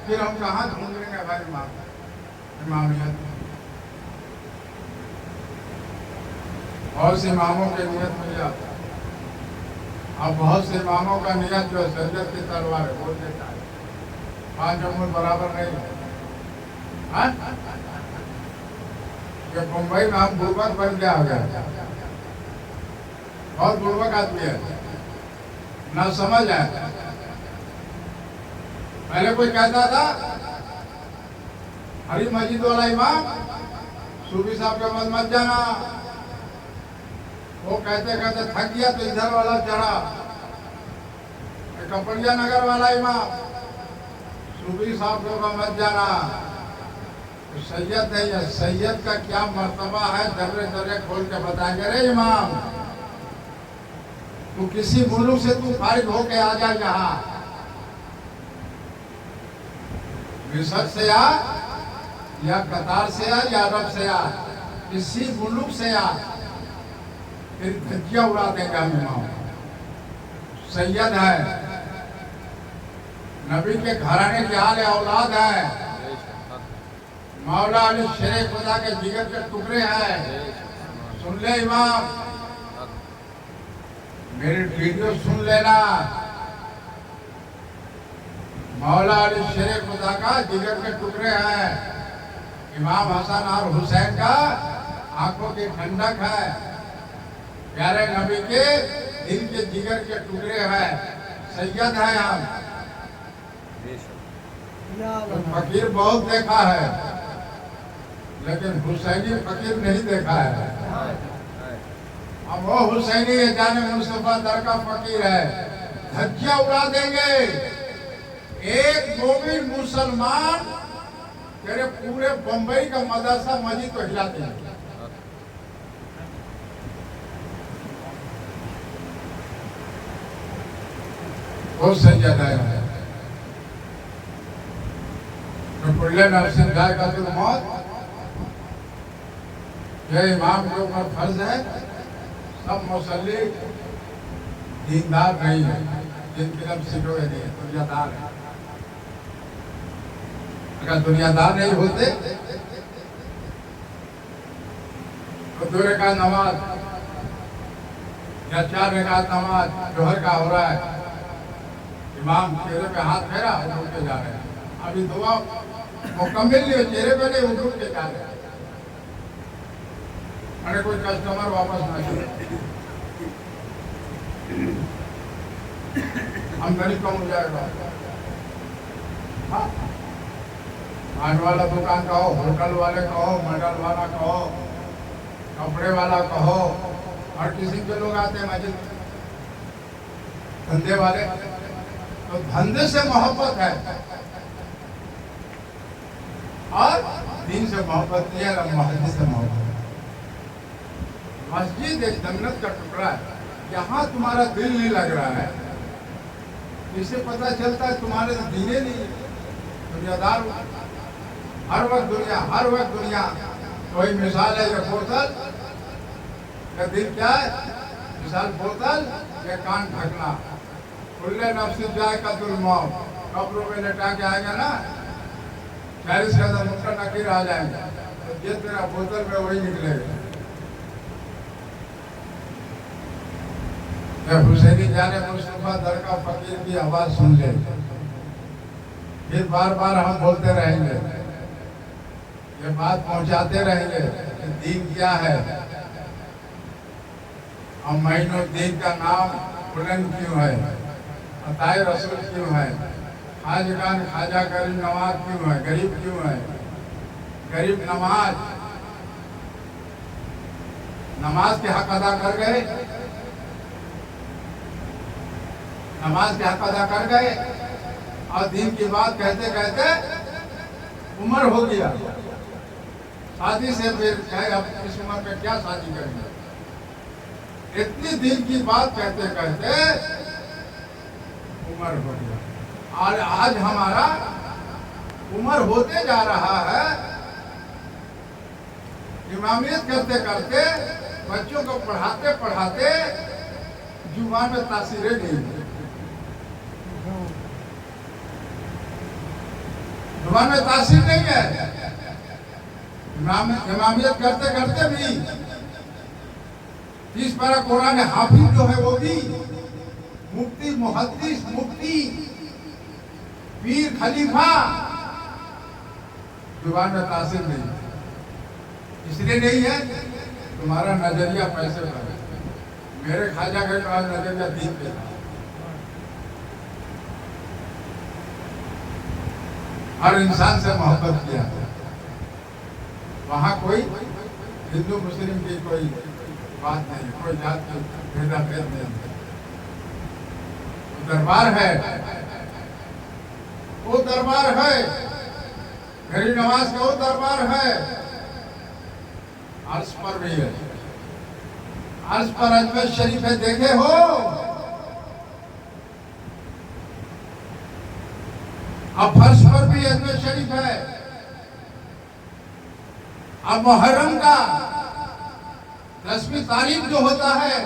फिर हम कहाँ ढूंढेंगे भाई इमामियत? बहुत से इमामों के नियत मिल जाता है। अब बहुत से इमामों का नियत जो है शरीयत की तलवार है, बोल देता है 5 अंगुल बराबर नहीं है। जब मुंबई में हम बुर्बक बन के आ गए, बहुत बुर्बक आदमी है, ना समझ है। पहले कोई कहता था हरी मस्जिद वाला इमाम सूफी साहब के मत मत जाना, वो कहते कहते थक गया तो इधर वाला चढ़ा, कपड़िया नगर वाला इमाम सूफी साहब के मत जाना। सैयद है, या सैयद का क्या मर्तबा है दर्रे दर्रे खोल के बताएंगे। रे इमाम, तू किसी मुल्क से तू फारिग होके आ जा, यहाँ मिस्र से आ या कतार से आ या अरब से आ, किसी मुल्क से आ, फिर धज्जियां उड़ा देगा। इमाम सैयद है, नबी के घराने के आले औलाद है, मौला अली शेर खुदा के जिगर के टुकड़े हैं। सुन ले इमाम, मेरी वीडियो सुन लेना। मौला अली शेर खुदा का जिगर के टुकड़े हैं। इमाम हसन और हुसैन का आंखों की ठंडक है। प्यारे नबी के दिल के जिगर के टुकड़े हैं, सैयद है हम। तो फकीर बहुत देखा है, लेकिन हुसैनी फकीर नहीं देखा है। अब वो हुसैनी जाने मुस्तफा दर का फकीर है, धज्जियां उड़ा देंगे। एक मोमिन मुसलमान तेरे पूरे बंबई का मदरसा मस्जिद तो हिला देंगे। बहुत सही ज्यादा है तो कुल्ले नफ्सिन जायकातुल मौत, यह इमाम के ऊपर फर्ज है। सब मुसल्ली दीनदार नहीं है, जिनकी लब सिटोए नहीं, दुनियादार है। अगर दुनियादार नहीं होते तो 2 रकात नमाज या 4 रकात नमाज जोहर का हो रहा है, इमाम चेहरे पे हाथ फेरा उठ के जा रहे हैं। अभी दुआ मुकम्मिल नहीं, चेहरे पे नहीं, उठ के जा रहे हैं। अरे कोई कस्टमर वापस ना जाए, आमदनी कम हो जाएगा। हाँ, पान वाला दुकान कहो, होटल वाले कहो, मॉडल वाला कहो, कपड़े वाला कहो, हर किसी के लोग आते हैं मस्जिद, धंधे वाले। तो धंधे से मोहब्बत है और दीन से मोहब्बत नहीं है, मस्जिद से मोहब्बत। मस्जिद एक जन्नत का टुकड़ा है, यहाँ तुम्हारा दिल नहीं लग रहा है, इससे पता चलता है तुम्हारे दीने नहीं, दुनियादार। हर वक्त दुनिया। कोई मिसाल है, ये बोतल का दिल क्या है? मिसाल बोतल या कान ढकना। कुल्ले नफ्सिन जायकातुल मौत, कब्रों में लेटा के आएगा ना, 40 कदम मुनकर नकीर आ जाएंगे, तो ये तेरा बोतल में वही निकलेगा। जब हुसैनी जाने मुस्तफा दर का फकीर की आवाज सुन ले, फिर बार बार हम बोलते रहेंगे, ये बात पहुंचाते रहेंगे कि दीन क्या है, और महीनों दीन का नाम बुलंद क्यों है, अताए रसूल क्यों है, खाजगान खाजा गरीब नवाज क्यों है, गरीब क्यों है, गरीब नमाज के हक अदा कर गए, नमाज के हक अदा कर गए, और दीन की बात कहते कहते उम्र हो गया, शादी से फिर चाहे अब इस उम्र में क्या शादी करेंगे। इतनी दिन की बात कहते कहते उम्र हो गया, और आज हमारा उम्र होते जा रहा है। इमामियत करते करते, बच्चों को पढ़ाते पढ़ाते जुबान में तासीरें नहीं, जुबान में तासीर नहीं है। इमामियत करते करते भी 30 पारा कुरान हाफिज जो है वो भी मुफ्ती, मुहद्दिस, मुफ्ती, पीर, खलीफा, जुबान में तासीर नहीं। इसलिए नहीं है तुम्हारा नजरिया पैसे पर है, मेरे खाजा का नजरिया दीन पे था। हर इंसान से मोहब्बत किया, वहाँ कोई हिंदू मुस्लिम की कोई बात नहीं, कोई जात की भेदाभेद नहीं। दरबार है, वो दरबार है, गरीब नवाज का वो दरबार है, अर्श पर भी है। अर्श पर अजमेर शरीफ है, देखे हो? अब फर्श पर भी अजमेर शरीफ है। अब मुहर्रम का 10वीं तारीख जो होता है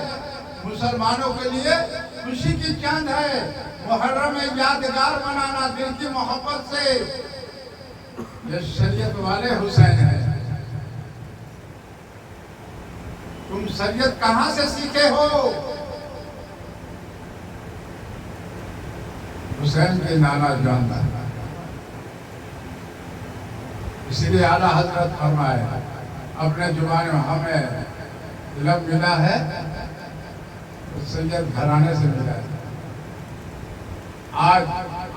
मुसलमानों के लिए खुशी की चांद है। मुहर्रम में यादगार मनाना दिल की मोहब्बत से, ये शरीयत वाले हुसैन है। तुम शरीयत कहां से सीखे हो? हुसैन के नाना जानता है। इसीलिए आला हजरत फरमाए, अपने जुबान में हमें इल्म मिला है सैयद घराने से मिला है। आज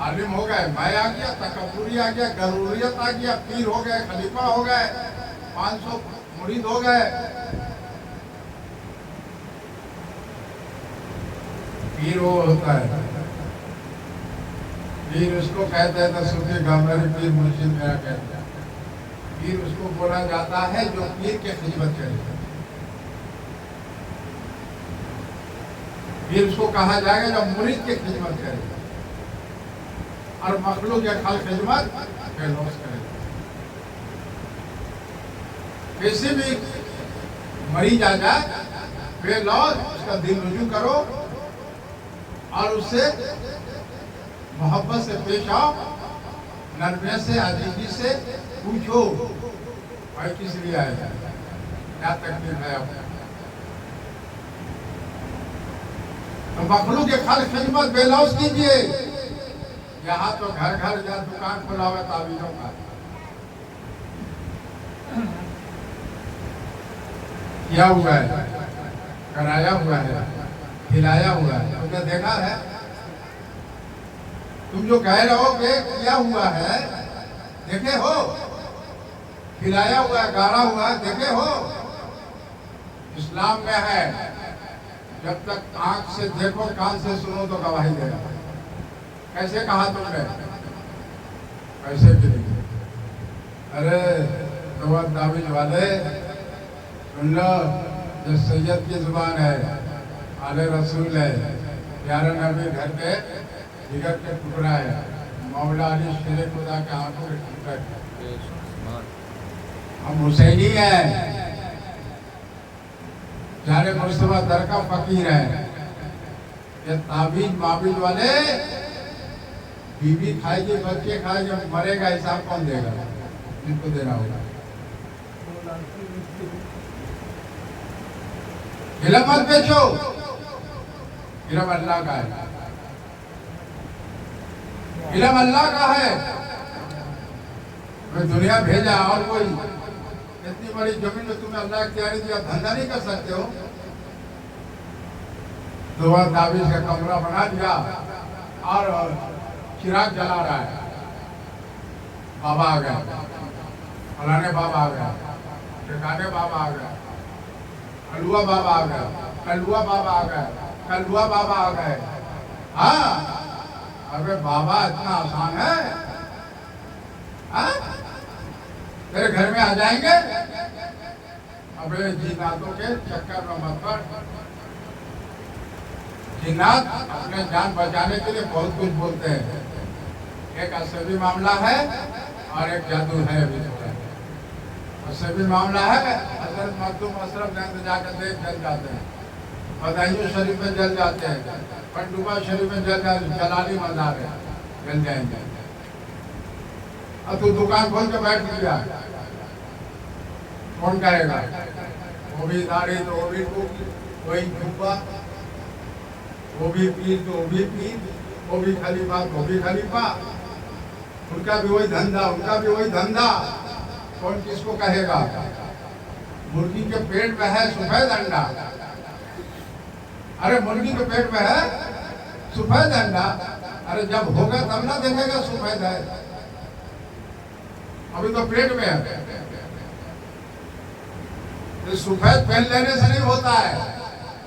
आलिम हो गए, मैं आ गया, तकब्बुरी आ गया, गरूरियत आ गया, पीर हो गए, खलीफा हो गए, 500 मुरीद हो गए। पीर वो होता है, पीर उसको कहते हैं तो सूफी गामरी पीर मुर्शिद मेरा कहते हैं। पीर उसको बोला जाता है जो पीर के खिदमत करे। पीर उसको कहा जाएगा जो मुरीद की खिदमत करे और मखलूक या खाल खिदमत बेलौस करे। किसी भी मरीज आ जाए बेलौस उसका दिल रुजू करो और उससे मोहब्बत से पेश आओ, नरमे से, आजीजी से पूछो भाई किस लिए आया, क्या तकलीफ है आपको। तो मखलूक के खाल खिदमत बेलौस कीजिए। यहाँ तो घर घर या दुकान खुला हुआ ताबीजों का, किया हुआ है, कराया हुआ है, खिलाया हुआ है। तुमने देखा है? तुम जो कह रहे हो कि किया हुआ है, देखे हो? खिलाया हुआ है, गाड़ा हुआ है, देखे हो? इस्लाम में है जब तक आंख से देखो कान से सुनो तो गवाही देगा। कैसे कहा तुमने? कैसे भी नहीं। अरे तो दाविज वाले सुन लो, जो सैयद की जुबान है, आले रसूल है, प्यारे नबी घर के जिगर के टुकड़ा है, मौला अली शेर खुदा के आंखों के टुकड़ा। हम हुसैनी है, जाने मुस्तफा दर का फकीर है। ये ताबीज माबीज वाले बीवी खाएगी, बच्चे खाएंगे, मरेगा, हिसाब कौन देगा? जिनको देना होगा। इल्म मत बेचो, इल्म अल्लाह का है, इल्म अल्लाह का है। मैं दुनिया भेजा और कोई इतनी बड़ी जमीन में तुम्हें अल्लाह इख्तियारी दिया, धंधा नहीं कर सकते हो। दुआ ताबीज का कमरा बना दिया और चिराग जला रहा है, बाबा आ गया, फलाने बाबा आ गया, ठिकाने बाबा आ गया, कलुआ बाबा आ गया, कलुआ बाबा आ गया, कलुआ बाबा आ गए। हाँ, अबे बाबा इतना आसान है? हाँ? तेरे घर में आ जाएंगे? अबे जिन्नातों के चक्कर में मत पड़। जिन्नात अपने जान बचाने के लिए बहुत कुछ बोलते हैं। एक असबी मामला है और एक जादू है। अभी असबी मामला है, हज़रत मखदूम अशरफ जंग जाकर देख जल जाते हैं, बदायूं शरीफ में जल जाते हैं, पंडुबा शरीफ में जल जाते, जलाली मजार है, जल जाएंगे। अब तू दुकान खोल के बैठ गया, कौन करेगा? वो भी दाढ़ी तो वो भी वही जुब्बा, वो भी पीर तो वो भी पीर, वो भी खलीफा तो वो भी खलीफा, उनका भी वही धंधा, उनका भी वही धंधा। कौन किसको कहेगा? मुर्गी के पेट में है सफेद अंडा। अरे मुर्गी के पेट में है सफेद अंडा, अरे जब होगा तब ना देखेगा सफेद है, अभी तो पेट में है। तो सफेद पहन लेने से नहीं होता है,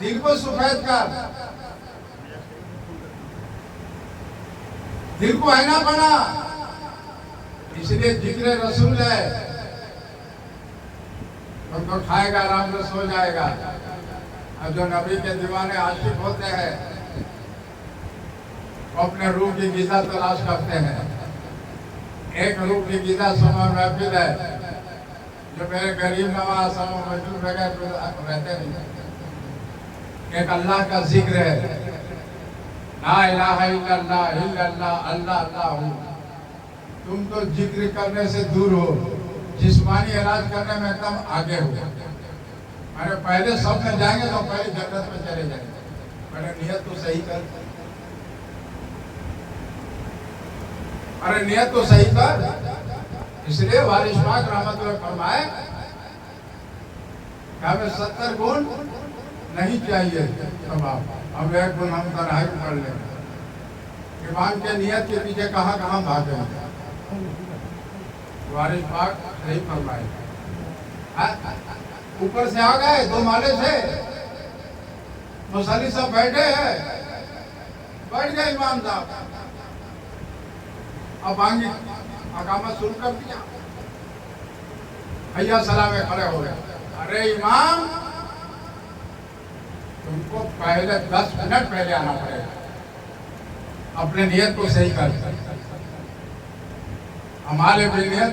दिल को सफेद कर, दिल को आईना बना। इसलिए जिक्र रसूल है, उनको खाएगा, आराम से सो जाएगा। और जो नबी के दीवाने आशिक होते हैं वो अपने रूह की ग़िज़ा तलाश करते हैं। एक रूह की ग़िज़ा समय महफिल है, जो मेरे गरीब नवाज समय मजदूर वगैरह रहते नहीं। एक अल्लाह का जिक्र है, ला इलाहा इल्लल्लाह, इल्लल्लाह, अल्लाह अल्लाह। तुम तो जिक्र करने से दूर हो, जिस्मानी इलाज करने में एकदम आगे हो। अरे पहले सब में जाएंगे तो पहले जन्नत में चले जाएंगे। मैंने नियत तो सही कर, अरे नियत तो सही कर। इसलिए वारिस पाक रहमतुल्लाह फरमाए हमें 70 गुण नहीं चाहिए, तमाम अब एक दिन हम तराई पढ़ लेंगे, ईमान के नियत के पीछे कहाँ कहाँ भागे। वारिस पाक सही फरमाए, ऊपर से आ गए 2 माले से, मुसल्ली सब बैठे हैं, बैठ गए इमाम साहब, अब आगे अकामत शुरू कर दिया, भैया सलाम में खड़े हो गए। अरे इमाम, तुमको पहले 10 मिनट पहले आना पड़ेगा, अपने नियत को सही कर। हमारे भी नियत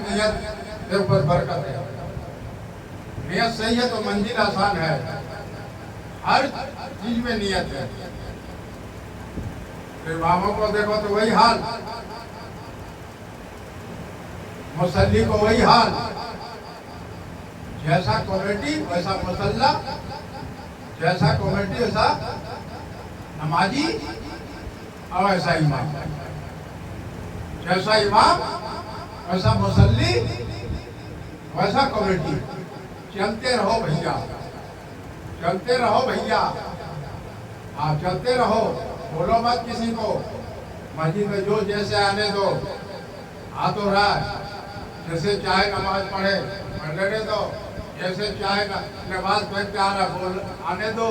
के ऊपर बरकत है, नियत सही है तो मंजिल आसान है, हर चीज में नियत है। इमामों को देखो तो वही हाल, मुसल्ली को वही हाल, जैसा कमेटी वैसा मुसल्ला, जैसा कमेटी वैसा नमाजी और ऐसा इमाम, जैसा इमाम वैसा मुसल्ली वैसा कमेटी। चलते रहो भैया, चलते रहो भैया, आप चलते रहो, बोलो मत किसी को। मस्जिद में जो जैसे आने दो, आ तो रहा है, जैसे चाहे नमाज पढ़े पढ़ लेने दो, जैसे चाहे नमाज पढ़ के आ रहा बोल आने दो।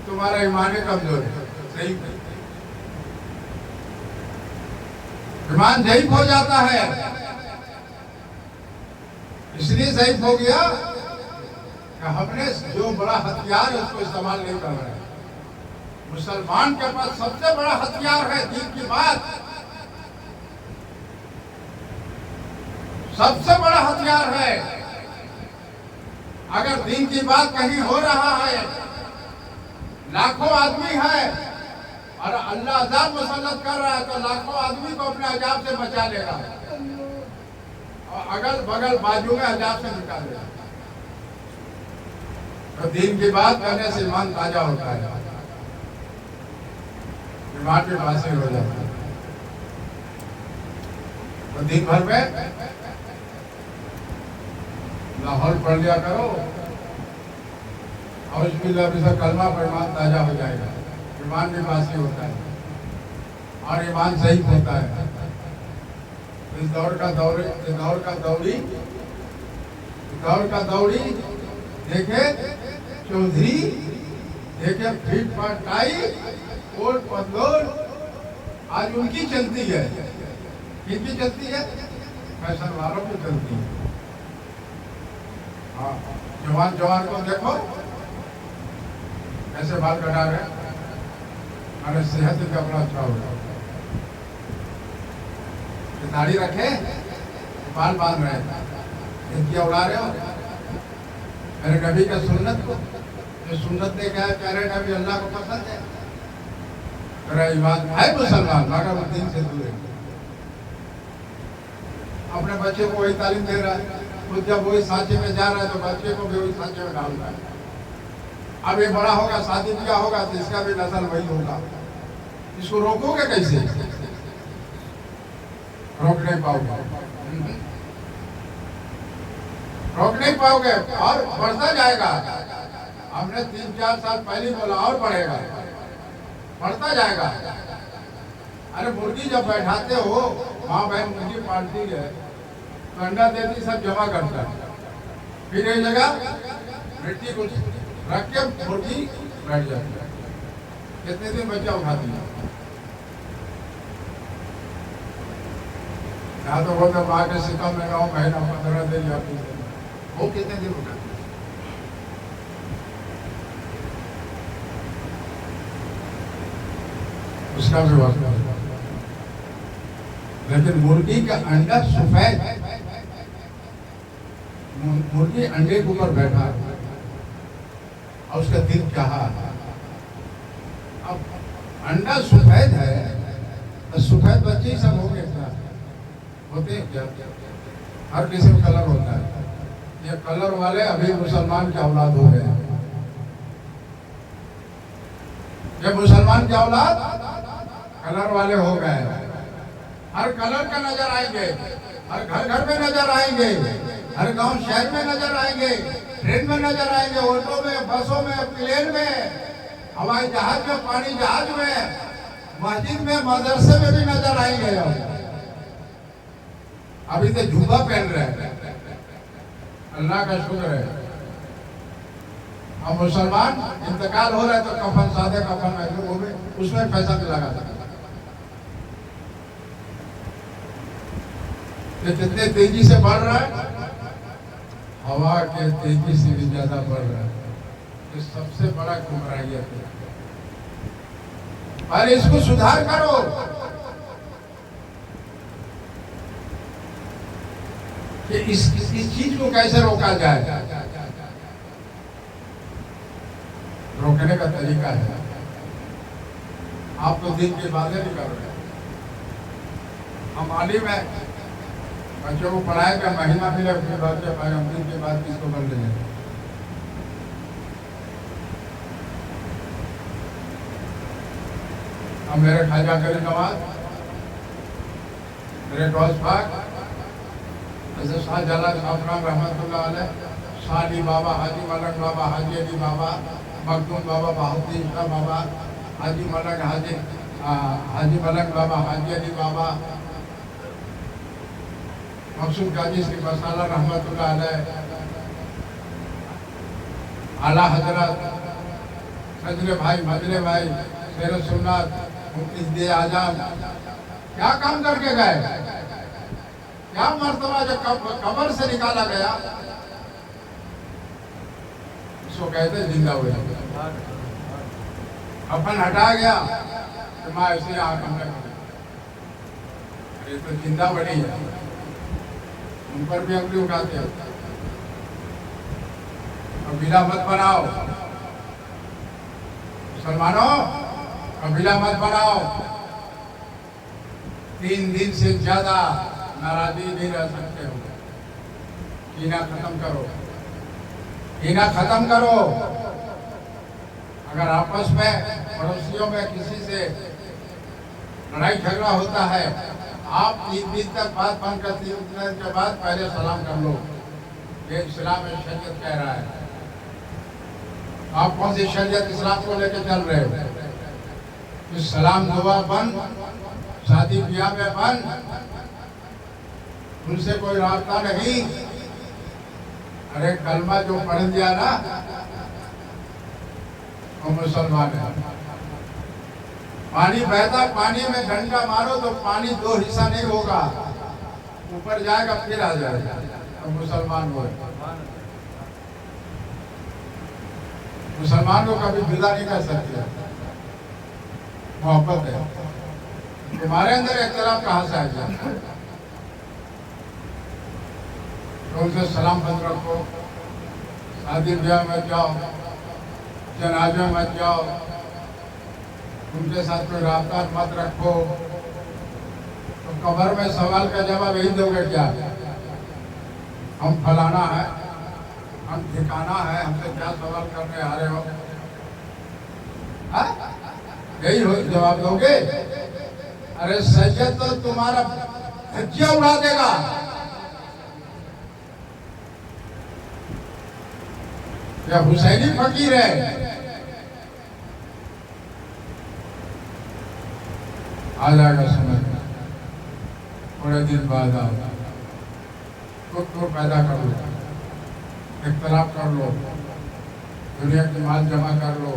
तुम्हारा ईमान कमजोर है, सही ईमान ज़ईफ हो जाता है, इसलिए ज़ईफ हो गया कि हमने जो बड़ा हथियार है उसको इस्तेमाल नहीं कर रहे। मुसलमान के पास सबसे बड़ा हथियार है दीन की बात, सबसे बड़ा हथियार है। अगर दीन की बात कहीं हो रहा है, लाखों आदमी है और अल्लाह अजाब मुसल्लत कर रहा है, तो लाखों आदमी को अपने अजाब से बचा लेगा और अगल बगल बाजू में अजाब से निकालेगा। तो दीन की बात करने से ईमान ताजा होता है, ईमान की वासी हो जाता है। तो दिन भर में लाहौर पढ़ लिया करो और इसमें कलमा पर ईमान ताजा हो जाएगा, ईमान भी वासी होता है और ईमान सही होता है। इस दौर का दौड़ी देखे चौधरी, देखे फीट फाट टाई कोट पतलोर, आज उनकी चलती है। किनकी चलती है? फैशन वालों की चलती है। हाँ, जवान को देखो ऐसे बाल कटा रहे, अरे सेहत का बड़ा अच्छा होगा, दाढ़ी रखे बाल बांध रहे, क्या उड़ा रहे हो। मेरे नबी का सुन्नत को, जो सुन्नत दे गया प्यारे नबी, अल्लाह को पसंद है। मेरा ईमान है मुसलमान, मगर वो दीन से दूर है। अपने बच्चे को वही तालीम दे रहा है, खुद जब वही सांचे में जा रहा है तो बच्चे को भी वही सांचे में डाल रहा है। अब ये बड़ा होगा, शादी ब्याह होगा तो इसका भी नस्ल वही होगा। इसको रोकोगे कैसे? रोक नहीं पाओगे, रोक नहीं पाओगे और बढ़ता जाएगा। हमने 3-4 साल पहले बोला और बढ़ेगा, बढ़ता जाएगा। अरे मुर्गी जब बैठाते हो, माँ बहन मुर्गी पालती है तो अंडा देती, सब जमा करता है, फिर एक जगह मिट्टी को रख के मुर्गी बैठ जाती है। कितने दिन बच्चा उठाती है? यहाँ तो बोलते माँ के सिक्का में 9 महीना 15 दिन जाती है, वो कितने दिन उठाती है? उसका भी वास्ता। लेकिन मुर्गी का अंडा सफेद, मुर्गी अंडे के ऊपर बैठा और उसका दिल चाहा। अब अंडा सफेद है तो सफेद बच्चे ही सब होंगे क्या? होते हैं क्या? हर किसी में कलर होता है। ये कलर वाले अभी मुसलमान की औलाद हो गए। ये मुसलमान की औलाद कलर वाले हो गए। हर कलर का नजर आएंगे, हर घर घर में नजर आएंगे, हर गांव शहर में नजर आएंगे। ट्रेन में नजर आएंगे, ऑटो में, बसों में, प्लेन में, हवाई जहाज में, पानी जहाज में, मस्जिद में, मदरसे में भी नजर आएंगे। अभी तो जुब्बा पहन रहे हैं, अल्लाह का शुक्र है। अब मुसलमान इंतकाल हो रहा है तो कफन, सादे कफन में वो भी उसमें पैसा भी लगा था। ये कितने तेजी से बढ़ रहा है, हवा के तेजी से भी ज्यादा बढ़ रहा है। ये सबसे बड़ा गुमराही है। और इसको सुधार करो। कि इस चीज को कैसे रोका जाए। रोकने का तरीका है, आप तो दिन की बातें नहीं कर रहे। हम हाल ही में बच्चों को पढ़ाए का महीना मिले, उसके बाद हम दिन के बाद किसको कर लेंगे। अब मेरे खाजा करी नवाज, मेरे गौस पाक जैसे शाहजलाल साहब रहमतुल्लाह अलैह, शादी बाबा, हाजी मलक बाबा, हाजी अली बाबा, मखदूम बाबा, बहाउद्दीन शाह बाबा, हाजी मलक, हाजी मलक बाबा, हाजी अली बाबा, मकसूद गाजी श्री बसाला रहमतुल्लाह अलैह, आला हजरत सजरे भाई, मजरे भाई, शेर सुन्नत, मुफ्ती आजम, क्या काम करके गए, क्या मर्तबा जो कब्र से निकाला गया उसको कहते जिंदा हुए। अपन हटा गया तो मैं ऐसे ये तो जिंदा बड़ी है, उन पर भी अंगली उठाते हो। कबीला मत बनाओ मुसलमानों, कबीला मत बनाओ। 3 दिन से ज्यादा नाराजगी नहीं रह सकते हो। कीना खत्म करो, कीना खत्म करो। अगर आपस में पड़ोसियों में किसी से लड़ाई झगड़ा होता है, आप 3 दिन तक बात बंद कर, 3 दिन के बाद पहले सलाम कर लो। ये इस्लाम में शरीयत कह रहा है। आप कौन सी शरीयत इस्लाम को लेकर चल रहे हो? इस सलाम दुआ बंद, शादी ब्याह में बंद, उनसे कोई रास्ता नहीं। अरे कलमा जो पढ़ दिया ना वो मुसलमान है। पानी बहता, पानी में डंडा मारो तो पानी 2 हिस्सा नहीं होगा, ऊपर जाएगा फिर आ जाएगा, तो मुसलमान वो है। मुसलमान को कभी जुदा नहीं कर सकते, मोहब्बत है। तुम्हारे अंदर इख्तिलाफ कहाँ से आ जाए? तो उनसे सलाम बंद रखो, शादी ब्याह में जाओ, जनाजे मत जाओ, उनके साथ कोई राब्ता मत रखो। तो कब्र में सवाल का जवाब यही दोगे क्या? हम फलाना है, हम ठिकाना है, हमसे क्या सवाल करने आ रहे हो? यही जवाब दोगे? अरे सैयद तो तुम्हारा धज्जिया उड़ा देगा। क्या हुसैनी फकीर है? आ जाएगा समझ में, थोड़े दिन बाद आओ, तो पैदा कर लो, इख्तिलाफ कर लो, दुनिया की माल जमा कर लो,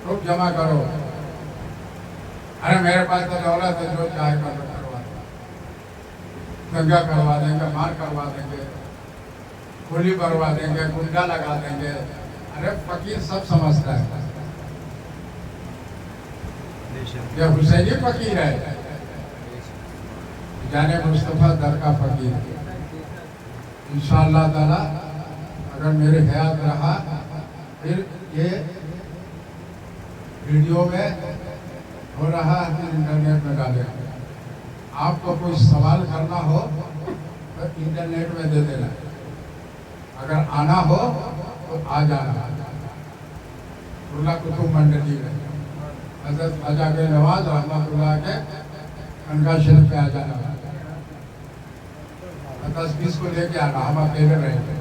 रुक जमा करो। अरे मेरे पास तो दौलत है, जो चाहे कर लो, करवा दंगा करवा देंगे, मार करवा देंगे, गोली करवा देंगे, गुंडा लगा देंगे। अरे फकीर सब समझता है, ये हुसैनी फकीर है, जाने मुस्तफा दर का फकीर। इंशाअल्लाह ताला अगर मेरे हयात रहा फिर ये वीडियो में हो रहा है, फिर इंटरनेट में डालेंगे। आपको कोई सवाल करना हो तो इंटरनेट में दे देना, अगर आना हो तो आ जाना। कुतुब मंडली में हजरत ख्वाजा के नवाज रहमतुल्लाह के खनका शरीफ पे आ जाना, 10-20 को लेके आना, हम अकेले रहेंगे।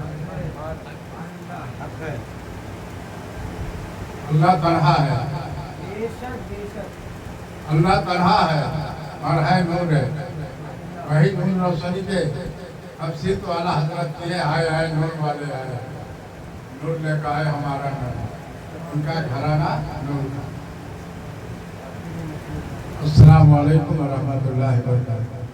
अल्लाह तन्हा है, अल्लाह तन्हा है और है नूर है। वही नूर रोशनी के तफसीर तो आला हजरत के आए नूर वाले आए, नूर लेकर आए हमारा नूर, उनका घराना नूर। अस्सलाम वालेकुम व रहमतुल्लाहि व बरकातहू।